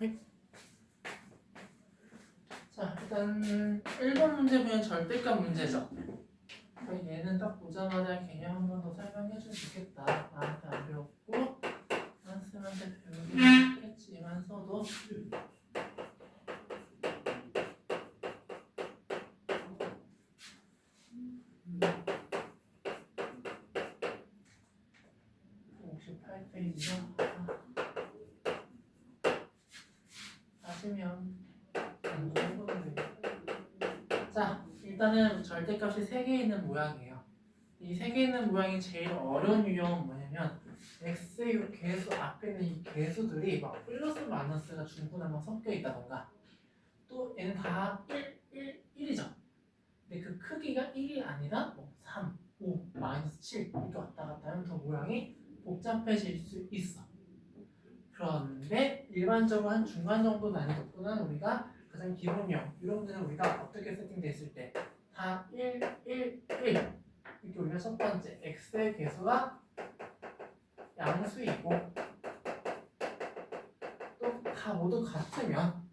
헐. 자, 일단 1번 문제 보면 절대값 문제죠. 얘는 딱 보자마자 개념 한 번 더 설명해 주면 좋겠다. 나한테 안 배웠고 선생님한테 배우긴 했겠지만서도 하시면 해보면 돼요. 자, 일단은 절대값이 3개 있는 모양이에요. 이 3개 있는 모양이 제일 어려운 유형은 뭐냐면 x의 개수 앞에 있는 이 개수들이 막 플러스 마이너스가 중분하면 섞여 있다던가 또 얘는 다 1이죠. 근데 그 크기가 1이 아니라 뭐 3, 5, 마이너스 7 이렇게 왔다 갔다 하면 더 모양이 복잡해질 수 있어. 그런데 일반적으로 한 중간 정도 난이도는 우리가 가장 기본형 이런 데는 우리가 어떻게 세팅됐을 때 다 1, 1, 1 이렇게 우리가 첫 번째 x의 개수가 양수이고 또 다 모두 같으면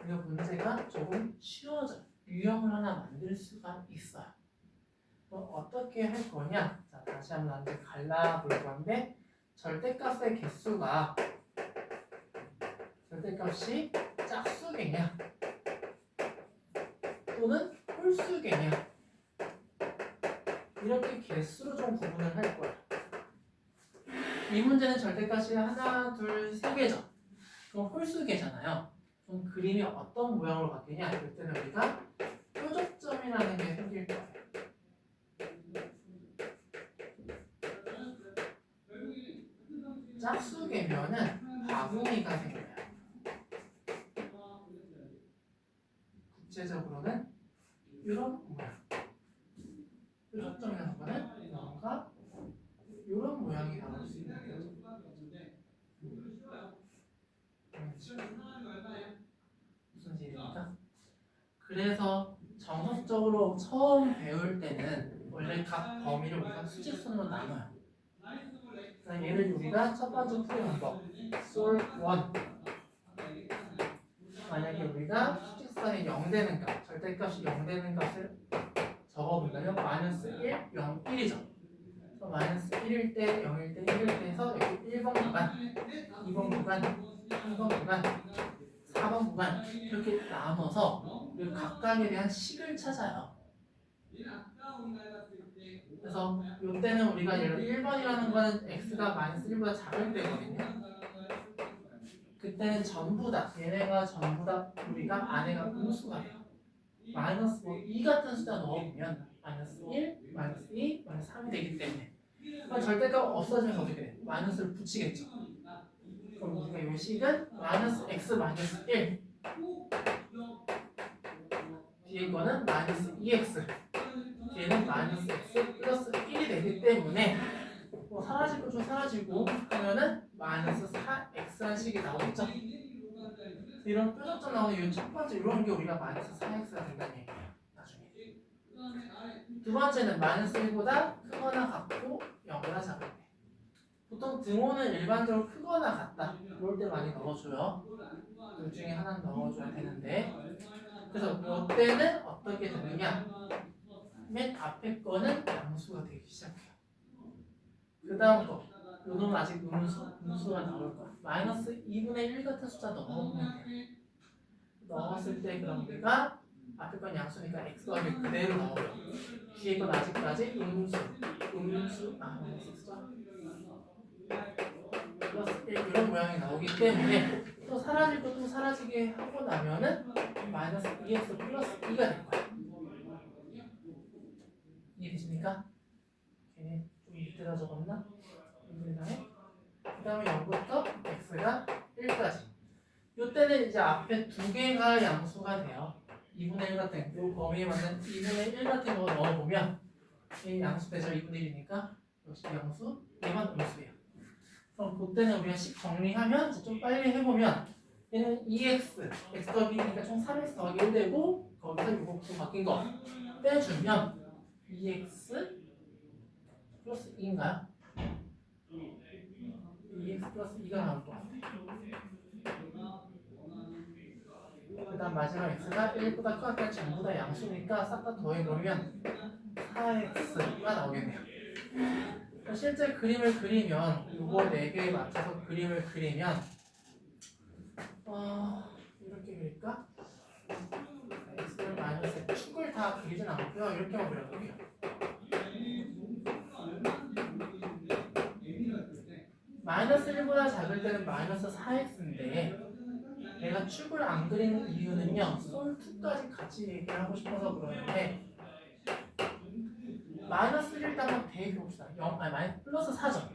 우리가 문제가 조금 쉬워져요. 유형을 하나 만들 수가 있어요. 또 어떻게 할 거냐? 자, 다시 한번 나한테 갈라볼 건데 절대값의 개수가 절대값이 짝수개냐 또는 홀수개냐 이렇게 개수로 좀 구분을 할 거야. 이 문제는 절대값이 하나, 둘, 세 개죠. 그럼 홀수개잖아요. 그럼 그림이 어떤 모양으로 바뀌냐? 이럴 때는 우리가 표적점이라는 게 생길 거예요. 짝수개면은 바구니가 생겨요. 구체적으로는 이런 모양. 표적점이라는 거는 뭔가 이런 모양이 나올 수 있는 거죠. 무슨 일입니까? 그래서 정석적으로 처음 배울 때는 원래 각 범위를 우리가 수직선으로 나눠요. 얘를 우리가 첫 번째 풀이 방법 솔 1 만약에 우리가 수직선이 0 되는 값 절대값이 0 되는 값을 적어본다면 마이너스 1, 0, 1이죠. 마이너스 1일 때, 0일 때, 1일 때 해서 여기 1번 구간, 2번 구간, 3번 구간, 4번 구간 이렇게 나눠서 각각에 대한 식을 찾아요. 그래서 이때는 우리가 예를 1번이라는 거는 x가 마이너스 1보다 작을 때거든요. 그때는 전부 다 얘네가 전부 다 우리가 안에가 음수가 돼요. 마이너스 뭐 2 같은 숫자 넣어보면 마이너스 1, 마이너스 2, 마이너스 3이 되기 때문에 그럼 절대값 없어지면서 어떻게 돼? 마이너스를 붙이겠죠. 그럼 우리가 이 식은 마이너스 x 마이너스 1 뒤에 거는 마이너스 2x 뒤에는 마이너스 x 플러스 1이 되기 때문에 뭐 사라질 거 좀 사라지고 하면은 마이너스 4x라는 식이 나오겠죠. 이런 뾰족점 나오는 이 첫 번째 이런 게 우리가 마이너스 4x가 된다는 얘기예요. 나중에 두 번째는 마이너스 1보다 크거나 같고 0보다 작을 때 보통 등호는 일반적으로 크거나 같다 이럴 때 많이 넣어줘요. 둘 중에 하나는 넣어줘야 되는데 그래서 이때는 어떻게 되느냐 맨 앞에 거는 양수가 되기 시작해요. 그 다음 거 요놈은 아직 음수가 나올 거야. 마이너스 2분의 1 같은 숫자 넣어보면 돼요. 넣었을 때 그럼 우리가 앞에 건 양수니까 x 더하기 그대로 나오죠. 뒤에 건 아직까지 음수 x죠. 플러스 1 이런 모양이 나오기 때문에 또 사라질 것도 사라지게 하고 나면은 마이너스 2x 플러스 2가 될 거야. 이해되십니까? 걔네 좀 밑에다 적었나? 그 다음에 0부터 x가 1까지 이때는 이제 앞에 두 개가 양수가 돼요. 2분의 1 같은 이 범위에 맞는 2분의 1 같은 거 넣어보면 이 양수 되죠. 2분의 1이니까 역시 양수 얘만 음수예요. 그럼 그때는 우리가 식 정리하면 좀 빨리 해보면 얘는 2x x 더하기 1이니까 총 3x 더하기 1 되고 거기서 이거 좀 바뀐 거 빼주면 2x 플러스 2인가요? 2x 플러스 2가 나올 것 같아. 그다음 마지막 x가 1보다 커야 전부 다 양수니까 싹 다 더해버리면 4x가 나오겠네요. 실제 그림을 그리면 이거 4개에 맞춰서 그림을 그리면 이렇게 그릴까? x를 마이너스 축을 다 그리진 않고요. 이렇게만 그려볼게요. 마이너스 1보다 작을 때는 마이너스 4x인데 내가 축을 안 그리는 이유는요. 솔2까지 같이 얘기하고 싶어서 그러는데 마이너스 1을 일단 한번 대입해봅시다. 플러스 4점.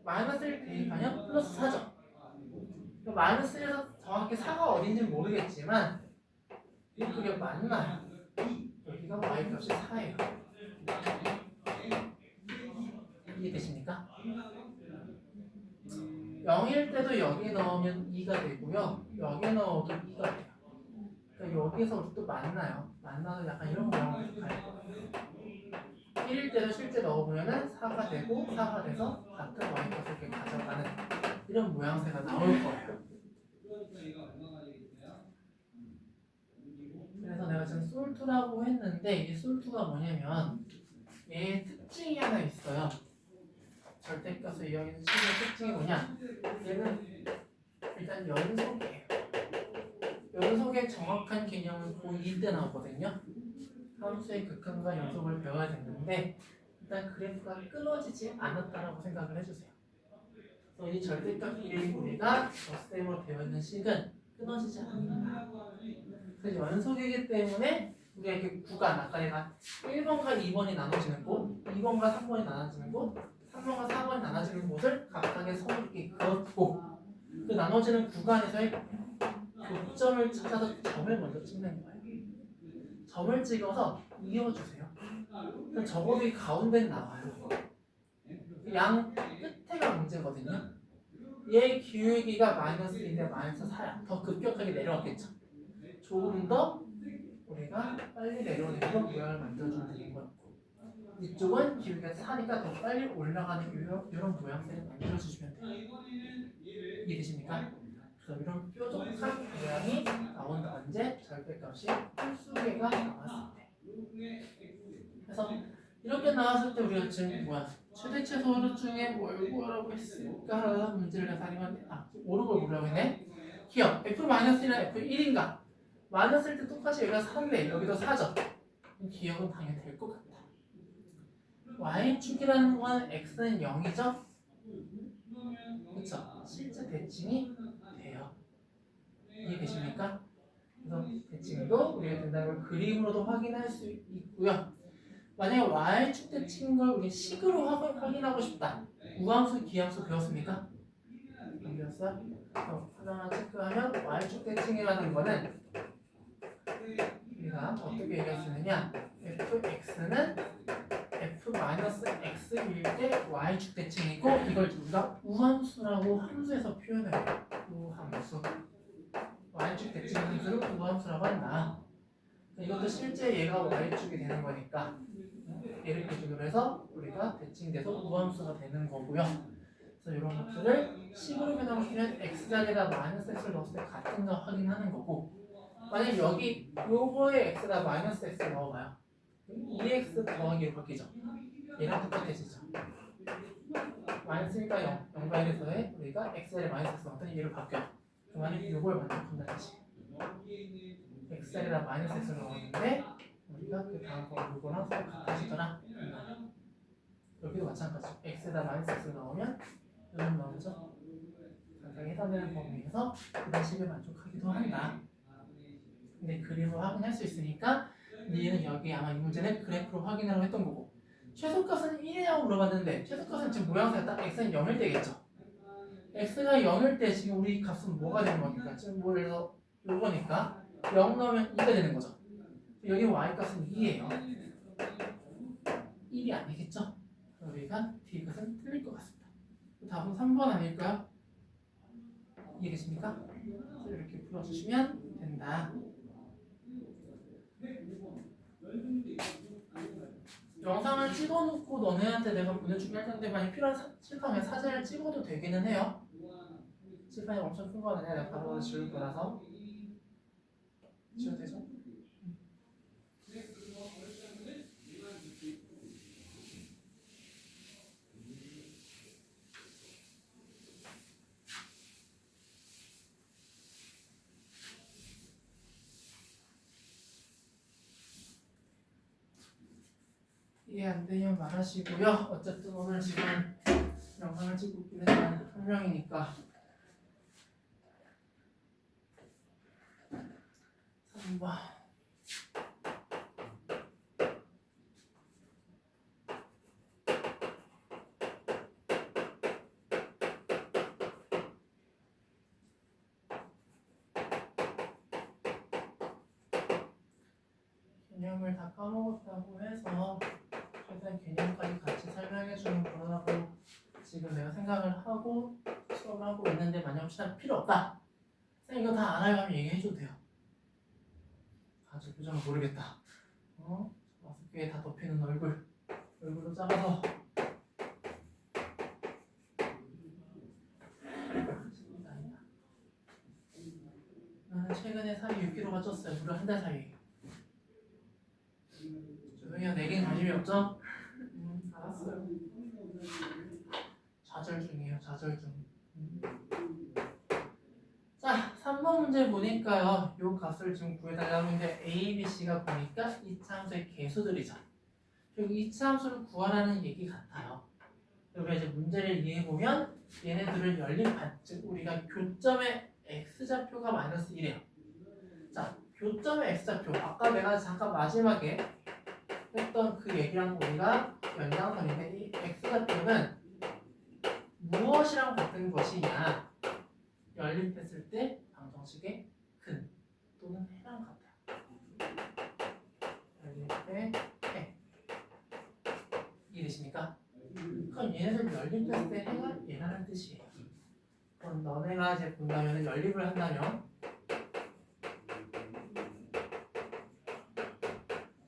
마이너스 1 대입하면 플러스 4점. 마이너스 1에서 정확히 4가 어딘지는 모르겠지만 그게 맞나요? 여기가 y값이 4예요. 이해되십니까? 0일 때도 여기 넣으면 2가 되고요. 여기 넣어도 2가 돼요. 그러니까 여기서 또 만나요. 만나서 약간 이런 모양으로 갈 거예요. 1일 때도 실제 넣어보면은 4가 되고 4가 돼서 같은 y값을 이렇게 가져가는 이런 모양새가 나올 거예요. 그래서 내가 지금 솔2라고 했는데 이 솔2가 뭐냐면 얘의 특징이 하나 있어요. 절대값을 이용하는 식의 특징이 뭐냐? 얘는 일단 연속이에요. 연속의 정확한 개념은 고2 때 나오거든요. 함수의 극한과 연속을 배워야 되는데 일단 그래프가 끊어지지 않았다라고 생각을 해주세요. 그래서 이 절대값 1의 우리가 덧셈으로 배워 있는 식은 끊어지지 않는다. 그래서 연속이기 때문에 우리가 이렇게 구간 아까 내가 1번과 2번이 나눠지는 곳, 2번과 3번이 나눠지는 곳, 3번과 4번이 나눠지는 곳을 각각의 선을 이렇게 그었고 그 나눠지는 구간에서의 교점을 찾아서 점을 먼저 찍는 거예요. 점을 찍어서 이어주세요. 그럼 적어도 이 가운데는 나와요. 양 끝에가 문제거든요. 얘 기울기가 마이너스 1인데 마이너스 4야. 더 급격하게 내려왔겠죠. 조금 더 우리가 빨리 내려오는 그런 모양을 만들어주면 되는 거고 이쪽은 기울기가 4니까 더 빨리 올라가는 이런 모양새를 만들어주시면 돼요. 이해되십니까? 그래서 이런 뾰족한 모양이 나온다. 언제? 절대값이 홀수계가 나왔을 때. 그래서 이렇게 나왔을 때 우리가 지금 최대치 소수 중에 뭘 구하라고 했을까? 라는 문제를 내서 옳은 걸 보려고 했네. 기억 F-1이랑 F1인가? 마이너스 1때 똑같이 여기가 3네. 여기도 4죠. 기억은 당연히 될 것 같다. Y축이라는 건 X는 0이죠? 그쵸? 실제 대칭이 돼요. 이해되십니까? 그래서 대칭도 우리가 된다는 걸 그림으로도 확인할 수 있고요. 만약에 Y축 대칭인 걸 우리 식으로 확인하고 싶다. 우함수, 기함수 배웠습니까? 안 배웠어요? 하나하나 체크하면 Y축 대칭이라는 거는 우리가 어떻게 얘기할 수 있느냐? fx는 f-x일 때 y축 대칭이고 이걸 우리가 우함수라고 함수에서 표현해요. 우함수. y축 대칭 함수를 우함수라고 한다. 이것도 실제 얘가 y축이 되는 거니까 얘를 기준으로 해서 우리가 대칭돼서 우함수가 되는 거고요. 그래서 이런 것들을 식으로 변하고 싶으면 x자리에다 마이너스 x를 넣었을 때 같은 거 확인하는 거고 만약 여기 요거에 x에다 마이너스 x를 넣어봐요. 2x 더하기로 바뀌죠. 얘랑 똑같아지죠. 마이너스니까 0과 1에서의 우리가 x자리에 마이너스 x 넣었더니 얘로 바뀌어요. 만약 요걸 먼저 판단하지. x자리에다 마이너스 x를 넣었는데 우리가 그 다음 거 요거랑 서로 같아지더라. 여기도 마찬가지죠. x에다 마이너스 x를 넣으면 요는 나오죠. 각각에 해당되는 범위에서 그 식을 만족하기도 한다. 근데 그림으로 확인할 수 있으니까 니는 여기 아마 이 문제는 그래프로 확인하라고 했던 거고 최소값은 1이라고 물어봤는데 최소값은 지금 모양새가 딱 x는 0일 때겠죠. x가 0일 때 지금 우리 값은 뭐가 되는 겁니까? 지금 뭐 예를 들어 요거니까 0 넣으면 2가 되는 거죠. 여기 y값은 2예요. 1이 아니겠죠? 우리가 d값은 틀릴 것 같습니다. 답은 3번 아닐까요? 이해되십니까? 이렇게 풀어주시면 된다. 영상을 찍어놓고 너네한테 내가 보내주긴 할 텐데 만약 필요한 칠판에 사진을 찍어도 되기는 해요. 칠판이 엄청 큰 건 아니라 내가 바로 지울 거라서 지워도 되죠? 이해 안 되면 말하시고요. 어쨌든 오늘 지금 영상을 찍고 있기는 한 명이니까 3번. 개념을 다 까먹었다고 해서 최대한 개념까지 같이 설명해주는 거라고 지금 내가 생각을 하고 수업을 하고 있는데 만약 혹시나 필요 없다. 쌤 이거 다 알아요 하면 얘기해줘도 돼요. 아, 저 표정은 모르겠다. 마스크 위에 다 덮이는 얼굴도 작아서 나는 최근에 살이 6kg가 쪘어요. 무려 한 달 사이에. 조용히 내겐 관심이 없죠? 알았어요. 좌절 중이에요. 좌절 중. 자, 3번 문제 보니까요. 요 값을 지금 구해달라고 했는데 A, B, C가 보니까 이차함수의 개수들이죠. 여기 이차함수를 구하라는 얘기 같아요. 여기 이제 문제를 이해해보면 얘네들을 연립한, 즉 우리가 교점의 X좌표가 마이너스 1이에요. 자, 교점의 X좌표. 아까 내가 잠깐 마지막에 했던 그 얘기랑 우리가 연장선인데 이 X좌표는 무엇이랑 같은 것이냐? 연립했을 때 방정식의 근 또는 해랑 같아요. 연립 때 해. 이해되십니까? 그럼 얘네들 연립했을 때 해가 얘라는 뜻이에요. 그럼 너네가 이제 본다면 연립을 한다면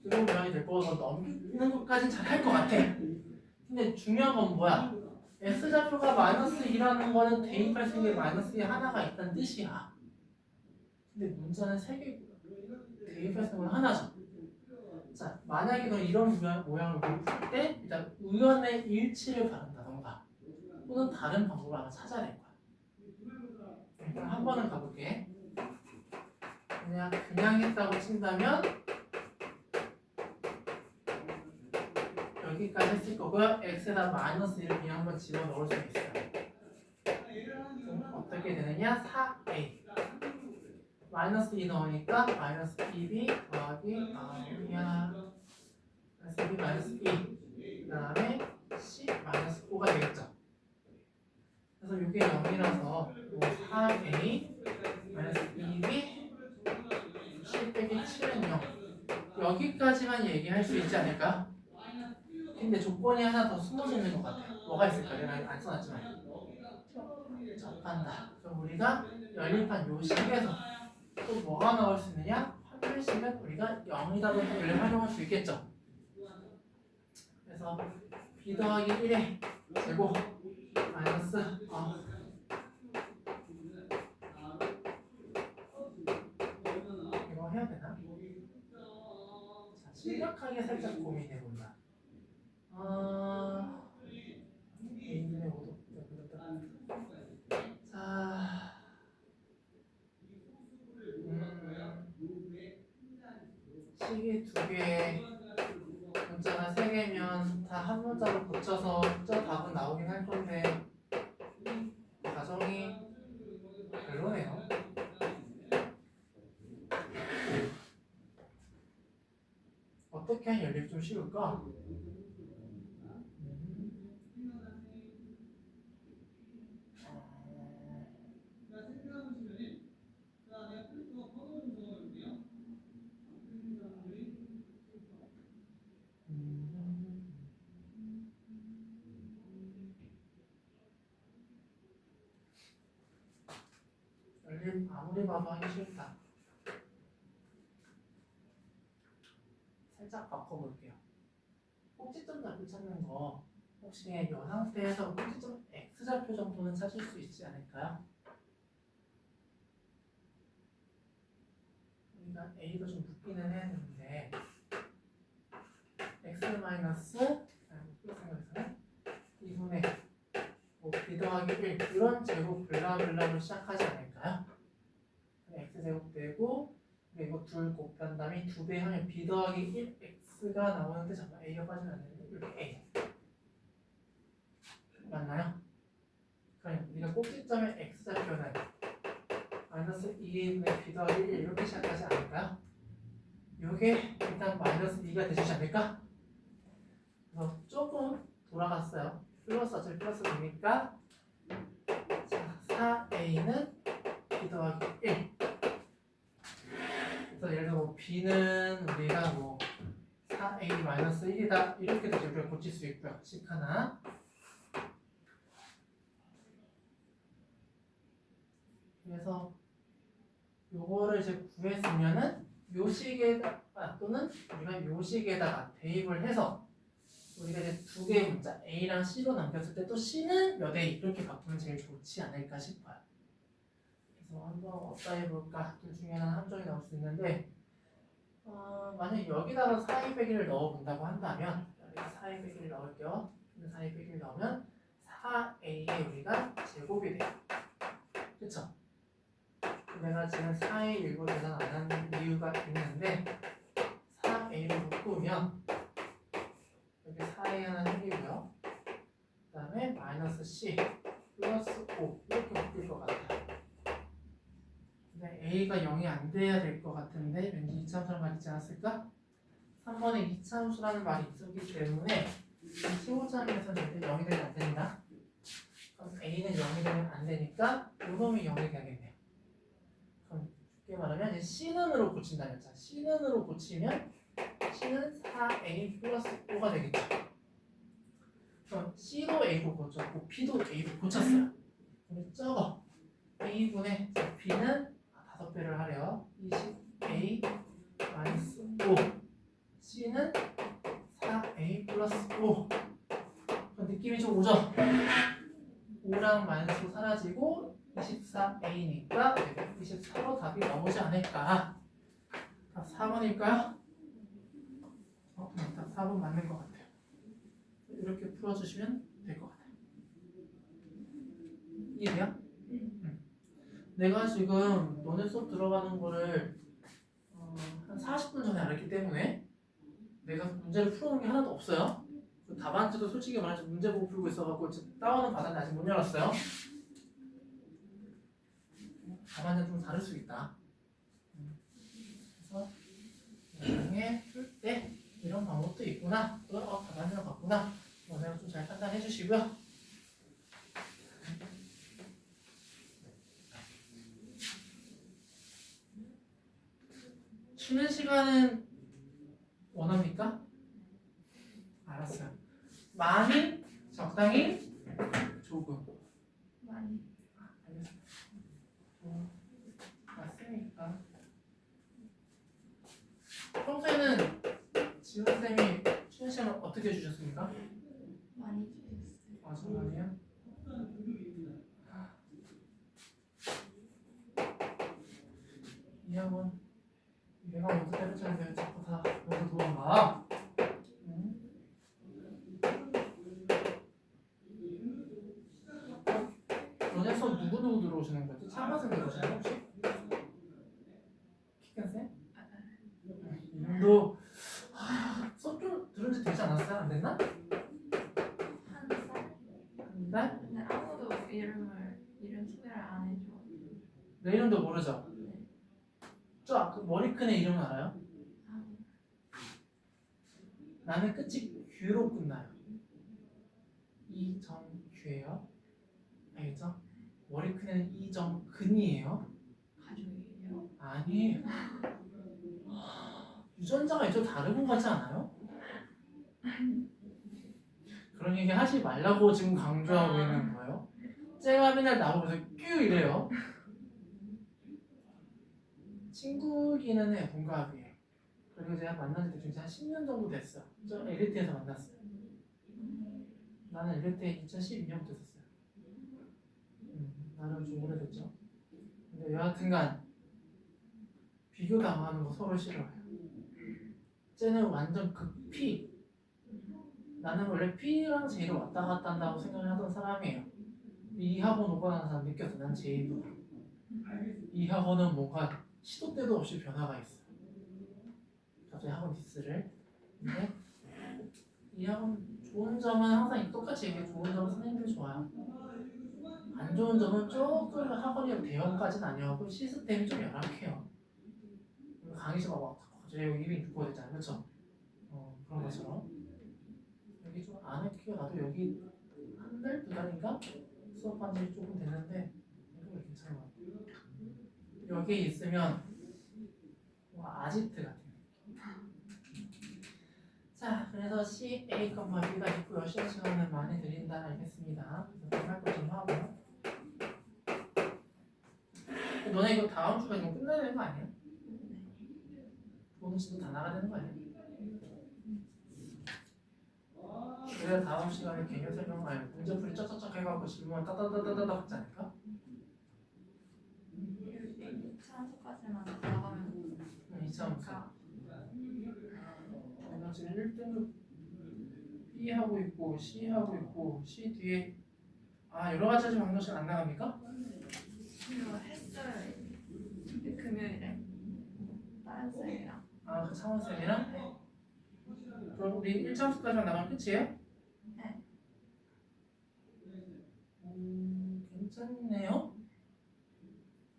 이런 모양이 될 거고 넘기는 것까지는 잘 할 것 같아. 근데 중요한 건 뭐야? X좌표가 마이너스 2라는 거는 대입할 수 있는 마이너스 2 하나가 있다는 뜻이야. 근데 문자는 3개고요. 대입할 수 있는 건 하나죠. 자, 만약에 너 이런 모양을 풀 때 일단 우연의 일치를 바란다던가 또는 다른 방법을 하나 찾아야 될 거야. 일단 한 번은 가볼게. 그냥 했다고 친다면 여기까지 했을 거고요. x에다 마이너스 1을 그냥 한번 집어넣을 수 있어요. 그럼 어떻게 되느냐? 4a 마이너스 2 넣으니까 마이너스 2b 더하기 아우야 마이너스 2b 마이너스 2 그 다음에 c 마이너스 5가 되겠죠. 그래서 이게 0이라서 4a 마이너스 2b 7 빼기 7은 0 여기까지만 얘기할 수 있지 않을까? 근데 조건이 하나 더 숨어져 있는 것 같아요. 뭐가 있을까? 내가 안 써놨지만 접한다. 그럼 우리가 연립한 요 식에서 또 뭐가 나올 수 있느냐? 확률식은 우리가 0이다를 활용할 수 있겠죠. 그래서 b 더하기 1의 제곱 마이너스 이거 해야 되나? 자, 심각하게 살짝 고민해본다. 개인의 오도 자, 식이 2개, 문자가 3개면 다 한 문자로 고쳐서 저 답은 나오긴 할 건데 가정이 별로네요. 어떻게 하면 연립 좀 쉬울까? 연립 아무리 봐도 하기 싫다. 살짝 바꿔볼게요. 꼭지점 좌표 찾는 거 혹시 이 상태에서 꼭지점 X좌표 정도는 찾을 수 있지 않을까요? 우리가 일단 A도 좀 묶기는 해야 되는데 X 마이너스 생각해서는 2분의 뭐 B 더하기 1 이런 제곱 블라블라로 시작하지 않을까요? X제곱 되고 그리고 둘 곱한 다음에 2배 하면 B 더하기 1 X가 나오는데 잠깐 A가 빠지면 안 되는데 이렇게 A 맞나요? 그럼 우리가 꼭지점에 X좌표는 마이너스 2분의 B 더하기 1 이렇게 시작하지 않을까요? 이게 일단 마이너스 2가 되지 않을까? 그래서 조금 돌아갔어요. 플러스 어차피 플러스 되니까 자, 4A는 B 더하기 1 그래서 예를 들어 뭐 B는 우리가 뭐 4A 마이너스 1이다 이렇게도 우리가 고칠 수 있고요. 식 하나 그래서 요거를 이제 구했으면은 요식에다가 또는 우리가 요식에다가 대입을 해서 우리가 이제 두 개의 문자 A랑 C로 남겼을 때 또 C는 몇 A 이렇게 바꾸면 제일 좋지 않을까 싶어요. 그래서 한번 어디다 해볼까? 둘 중에 하나 함정이 나올 수 있는데 만약 여기다가 4A100을 넣어본다고 한다면 여기다 4A100을 넣을게요. 4A100을 넣으면 4A에 우리가 제곱이 돼요. 그쵸? 내가 지금 4A 일부 계산 안 하는 이유가 있는데 4A를 묶으면 여기 4A 하나 생기고요. 그 다음에 마이너스 C 플러스 5 이렇게 바뀔 것 같아요. 근데 A가 0이 안 돼야 될 것 같은데 왠지 이차함수라는 말이 있지 않았을까? 3번에 이차함수라는 말이 있었기 때문에 이 최고차함에서는 절대 0이 되면 안 된다. 그럼 A는 0이 되면 안 되니까 요놈이 0이 되겠네요. 그럼 쉽게 말하면 이제 C는으로 고친다면 자 C는으로 고치면 C는 4A 플러스 5가 되겠죠. 그럼 C도 A로 고쳤고 B도 A로 고쳤어요. 그럼 적어 A분의 B는 5배를 하래요. 20A 마이너스 5 C는 4A 플러스 5 느낌이 좀 오죠? 5랑 마이너스 5 사라지고 24A니까 24로 답이 나오지 않을까. 답 4번일까요? 답 4번 맞는 것 같아요. 이렇게 풀어주시면 될 것 같아요. 이해돼요? 내가 지금 너네 수업 들어가는 거를 한 40분 전에 알았기 때문에 내가 문제를 풀어놓은 게 하나도 없어요. 답안지도 솔직히 말해서 문제 보고 풀고 있어갖고 다운은 받았는데 아직 못 열었어요. 답안지는 좀 다를 수 있다. 그래서 나중에 풀 때 이런 방법도 있구나. 또 답안지는 같구나. 너네가 좀 잘 판단해 주시고요. 쉬는 시간은 원합니까? 알았어요. 많이, 적당히, 조금. 많이. 알겠습니다. 맞으니까. 평소에는 지훈쌤이 쉬는 시간을 어떻게 해주셨습니까? 많이 주셨어요. 아, 정말요? 이 학원 내가 먼저 때려쳤는데 자꾸 다 여기서 도망가. 너네 수업 누구 들어오시는 거지? 차마쌤 들어오시는 거 혹시? 키큰쌤? 이름도 수업 좀 들은 지 되지 않았어요? 안 됐나? 한 살? 한 달? 근데 아무도 이름 소개를 안 해줘. 내 이름도 모르죠? 네. 저 그 머리 큰 애 이름은 알아요? 아, 나는 끝이 규로 끝나요. 이정규예요. 알겠죠? 머리 큰 애는 이정근이에요. 가족이에요? 아니에요. 유전자가 좀 다른 것 같지 않아요? 그런 얘기 하지 말라고 지금 강조하고 있는 거예요. 쟤가 맨날 나보고서 뀨 이래요. 친구기는 해, 동갑이에요. 그리고 제가 만난 지 대충 한 10년 정도 됐어요. 저 엘리트에서 만났어요. 나는 엘리트에 2012년부터 있었어요. 나는 좀 오래됐죠. 근데 여하튼간 비교당하는 거 서로 싫어해요. 쟤는 완전 극피. 나는 원래 P랑 J를 왔다 갔다 한다고 생각을 하던 사람이에요. 이 학원 오고 나서 난 느꼈어. 난 J도. 이 학원은 뭔가 시도 때도 없이 변화가 있어. 갑자기 학원 디스를. 근데 이 학원 좋은 점은 항상 똑같이 얘기해. 좋은 점은 선생님들이 좋아요. 안 좋은 점은 조금 학원이 대형까지는 아니었고 시스템이 좀 열악해요. 강의실가 막 갑자기 여기 입이 두꺼워 됐잖아요. 그렇죠? 그런 것처럼 여기 좀 안 할게요. 나도 여기 한 달, 두 달인가 수업한 지 조금 됐는데 이거 괜찮은 것 같아요. 여기에 있으면 뭔가 아지트 같은 느낌. 자, 그래서 C, A, B가 있고요. 시간은 많이 드린다 알겠습니다. 그래서 할거 좀 하고. 너네 이거 다음 주에 이거 끝나야 되는 거 아니야? 오늘 진도 다 나가야 되는 거 아니야? 그래야 다음 시간에 개념 설명 말고 문제풀이 쫙쫙쫙 해갖고 질문 따다다다다다 하지 않을까? 2차함수까지만 나가면 2차 함수. 나 지금 1등급 B 하고 있고 C 하고 있고 C 뒤에 여러 가지 하지 방정식 안 나갑니까? 이거 했어요. 금요일에 다른 쌤이랑. 그 창원쌤이랑? 그럼 우리 1차 함수까지만 나가면 끝이에요? 네. 괜찮네요.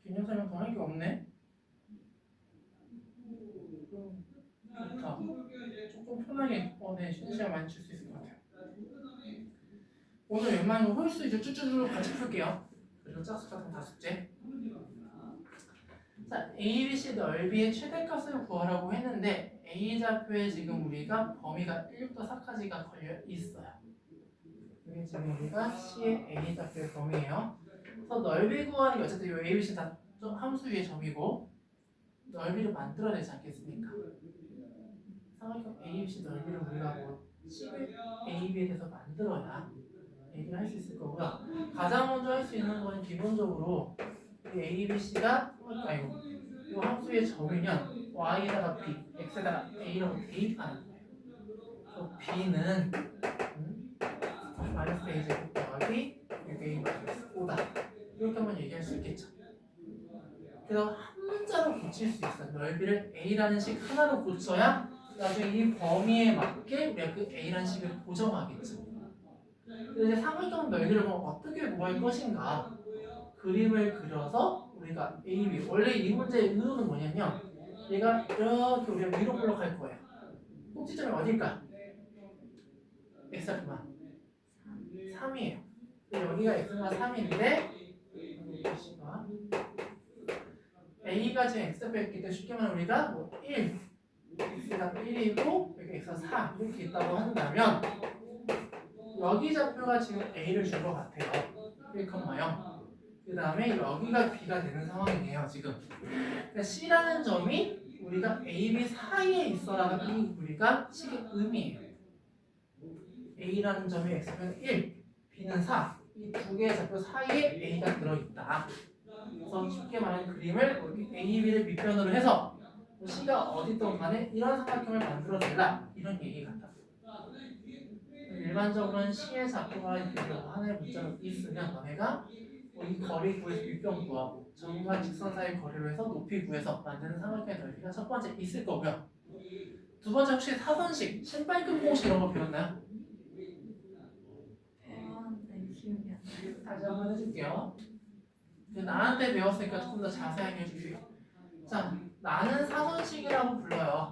개념 설명 더 할 게 없네. 좋다. 조금 편하게 쉬는 시간 많이 줄 수 있을 것 같아요. 오늘 웬만하면 홀수 이제 쭉쭉쭉 같이 풀게요. 그리고 짝수 같은 다 숙제. 자, A, B, C 넓이의 최대값을 구하라고 했는데 A 좌표에 지금 우리가 범위가 1부터 4까지가 걸려 있어요. 이게 지금 우리가 C의 A 좌표의 범위예요. 그래서 넓이 구하는 게 어쨌든 이 A, B, C 다 함수 위의 점이고 넓이를 만들어야 되지 않겠습니까? 삼각형 A, B, C 넓이를 우리가 뭐 식을 A, B에 대해서 만들어야 얘기를 할 수 있을 거고요. 가장 먼저 할 수 있는 거는 기본적으로 이 A, B, C가 이 함수의 점이면 Y에다가 B, X에다가 A라고 대입하는 거예요. 그래서 B는 마이너스 A 제곱 더하기 6A 마이너스 5다. 이렇게 한번 얘기할 수 있겠죠. 그래서 한 문자로 고칠 수 있어요. 넓이를 A라는 식 하나로 고쳐야 나중에 이 범위에 맞게 우리가 그 A라는 식을 고정하겠죠. 그래서 이제 삼각형 넓이를 어떻게 구할 것인가 그림을 그려서 우리가 A, B 원래 이 문제의 의도는 뭐냐면 얘가 이렇게 우리가 위로 블록할 거예요. 꼭지점이 어딜까? X가 3이에요. 여기가 X가 3인데 A가 지금 X표였기 때문에 쉽게 말하면 우리가 1 X가 1이고 여기 X가 4 이렇게 있다고 한다면 여기 좌표가 지금 A를 준 것 같아요. 1,0. 그 다음에 여기가 B가 되는 상황이에요. 지금 그러니까 C라는 점이 우리가 A, B 사이에 있어라는 우리가 식의 의미예요. A라는 점이 X표는 1, B는 4. 이 두 개의 좌표 사이에 A가 들어있다. 그래서 쉽게 말하는 그림을 A, B를 밑변으로 해서 C가 어디든 간에 이런 삼각형을 만들어달라 이런 얘기 같다. 일반적으로는 C의 좌표가 하나의 문자로 있으면 너네가 이 거리 구해서 밑변 구하고 점과 직선 사이 거리로 해서 높이 구해서 만드는 삼각형의 넓이가 첫 번째 있을 거고요. 두 번째 혹시 사선식, 신발끈 공식 이런 거 배웠나요? 배웠는데 기억이 안 나요. 다시 한번 해줄게요. 나한테 배웠으니까 조금 더 자세하게 해줄게요. 자, 나는 사선식이라고 불러요.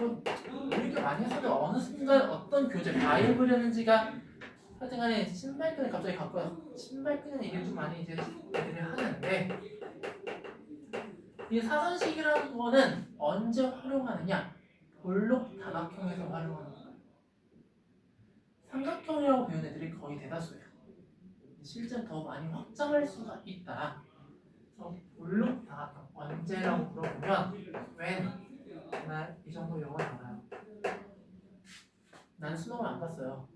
우리 이렇게 많이 했어도 어느 순간 어떤 교재 바위 그렸는지가 하여튼간에 신발끈을 갑자기 갖고 와서 신발끈은 얘기를 좀 많이 이제 애들이 하는데 이 사선식이라는 거는 언제 활용하느냐? 볼록 다각형에서 활용하는 거예요. 삼각형이라고 배운 애들이 거의 대다수예요. 실제는 더 많이 확장할 수가 있다. 그래서 볼록 다각형 언제라고 물어보면 when 나 이 정도 영어 알아요. 나는 수능을 안 봤어요.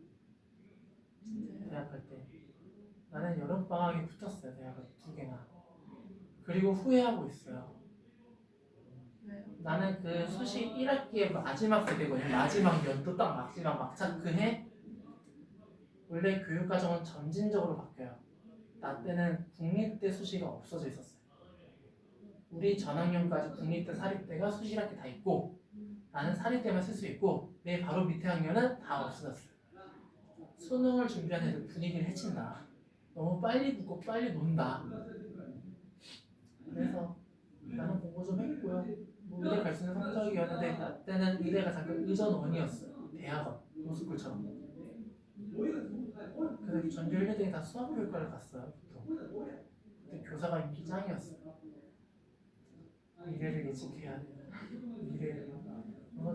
대학 갈 때. 나는 여름방학에 붙었어요. 대학을 2개나. 그리고 후회하고 있어요. 나는 그 수시 1학기의 마지막 세대거든요. 마지막 연도 딱 마지막 막차 그 해 원래 교육과정은 점진적으로 바뀌어요. 나 때는 국립대 수시가 없어져 있었어요. 우리 전학년까지 국립대 사립대가 수시 1학기 다 있고 나는 사립대만 쓸 수 있고 내 바로 밑에 학년은 다 없어졌어요. 수능을 준비하는 애들 분위기를 해친다. 너무 빨리 붙고 빨리 논다. 그래서 나는 공부 좀 했고요. 뭐 의대 갈 수 있는 성적이었는데 나 때는 의대가 잠깐 의전원이었어요. 대학원, 로스쿨처럼. 그래서 전교 1, 2등이 다 수학교육과를 갔어요. 보통. 근데 교사가 인기 짱이었어요. 미래를 예측해야 돼요. 미래를.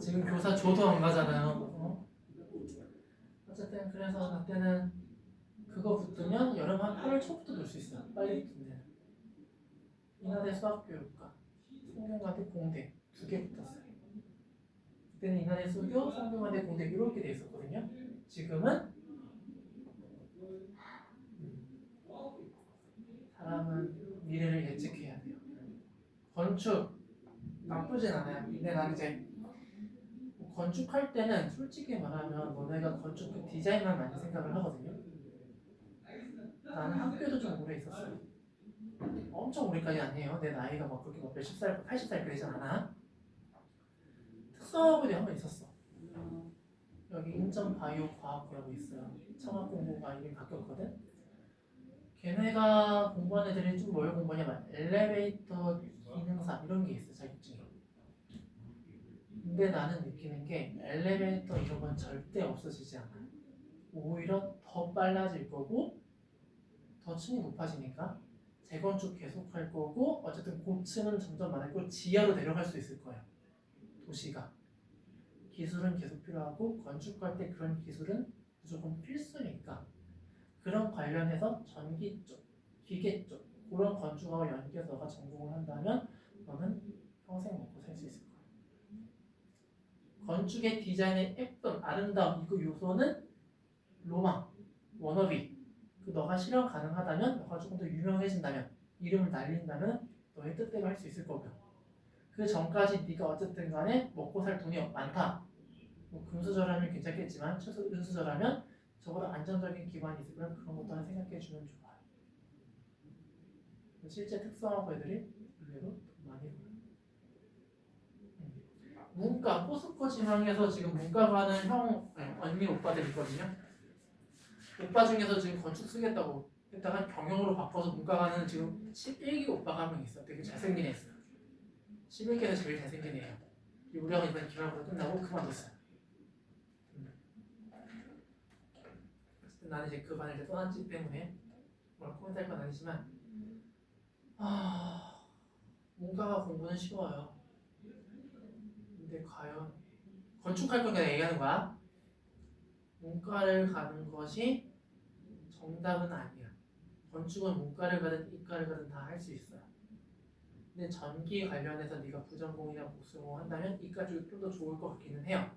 지금 교사 조도 안 가잖아요. 어쨌든 그래서 나 때는 그거 붙으면 여름 한 8월 초부터 놀 수 있어요. 빨리 붙으면. 인하대 수학교육과, 성균관대 공대 2개 붙었어요. 그때는 인하대 수교, 성균관대 공대 이렇게 돼 있었거든요. 지금은 사람은 미래를 예측해야 돼요. 건축 나쁘진 않아요. 근데 나는 이제 건축할 때는 솔직히 말하면 너네가 건축 그 디자인만 많이 생각을 하거든요. 나는 학교도 좀 오래 있었어요. 엄청 오래까지 아니에요. 내 나이가 막 그렇게 막 몇십 살, 80살 그러지 않아. 특성화고대 한번 있었어. 여기 인천 바이오 과학부라고 있어요. 청학공고가 이름이 바뀌었거든. 걔네가 공부하는 애들이 좀 뭘 공부하냐면 엘리베이터 기능사 이런 게 있어 자격증이. 근데 나는 느끼는 게 엘리베이터 이런 건 절대 없어지지 않아요. 오히려 더 빨라질 거고 더 층이 높아지니까 재건축 계속 할 거고 어쨌든 고층은 점점 많고 지하로 내려갈 수 있을 거예요. 도시가. 기술은 계속 필요하고 건축할 때 그런 기술은 무조건 필수니까 그런 관련해서 전기 쪽, 기계 쪽 그런 건축하고 연계해서 너가 전공을 한다면 너는 평생 먹고 살 수 있을 거야. 건축의 디자인의 예쁨, 아름다움 그 요소는 로망, 워너비 그 너가 실현 가능하다면 너가 조금 더 유명해진다면 이름을 날린다면 너의 뜻대로 할 수 있을 거고요. 그 전까지 네가 어쨌든 간에 먹고 살 돈이 많다. 뭐 금수저라면 괜찮겠지만 최소 은수저라면 적어도 안정적인 기반이 있으면 그런 것도 한 생각해 주면 좋아요. 실제 특성화고 애들이 의외로 돈 많이 벌어요. 문과, 포스코 지망에서 지금 문과 가는 형, 언니, 오빠들 있거든요. 오빠 중에서 지금 건축 쓰겠다고 했다가 경영으로 바꿔서 문과 가는 지금 11기 오빠가 한 명 있어. 되게 잘생긴 애 있어요. 11기에서 제일 잘생긴 애예요. 우리하고 이번 기말고사 끝나고 그만뒀어요. 나는 이제 그 반을 이제 떠났기 때문에 뭐라 코멘트할 건 아니지만 문과가 공부는 쉬워요. 근데 과연 건축할 건 그냥 얘기하는 거야. 문과를 가는 것이 정답은 아니야. 건축은 문과를 가든 이과를 가든 다 할 수 있어요. 근데 전기 관련해서 네가 부전공이나 복수공 한다면 이과 쪽이 좀 더 좋을 것 같기는 해요.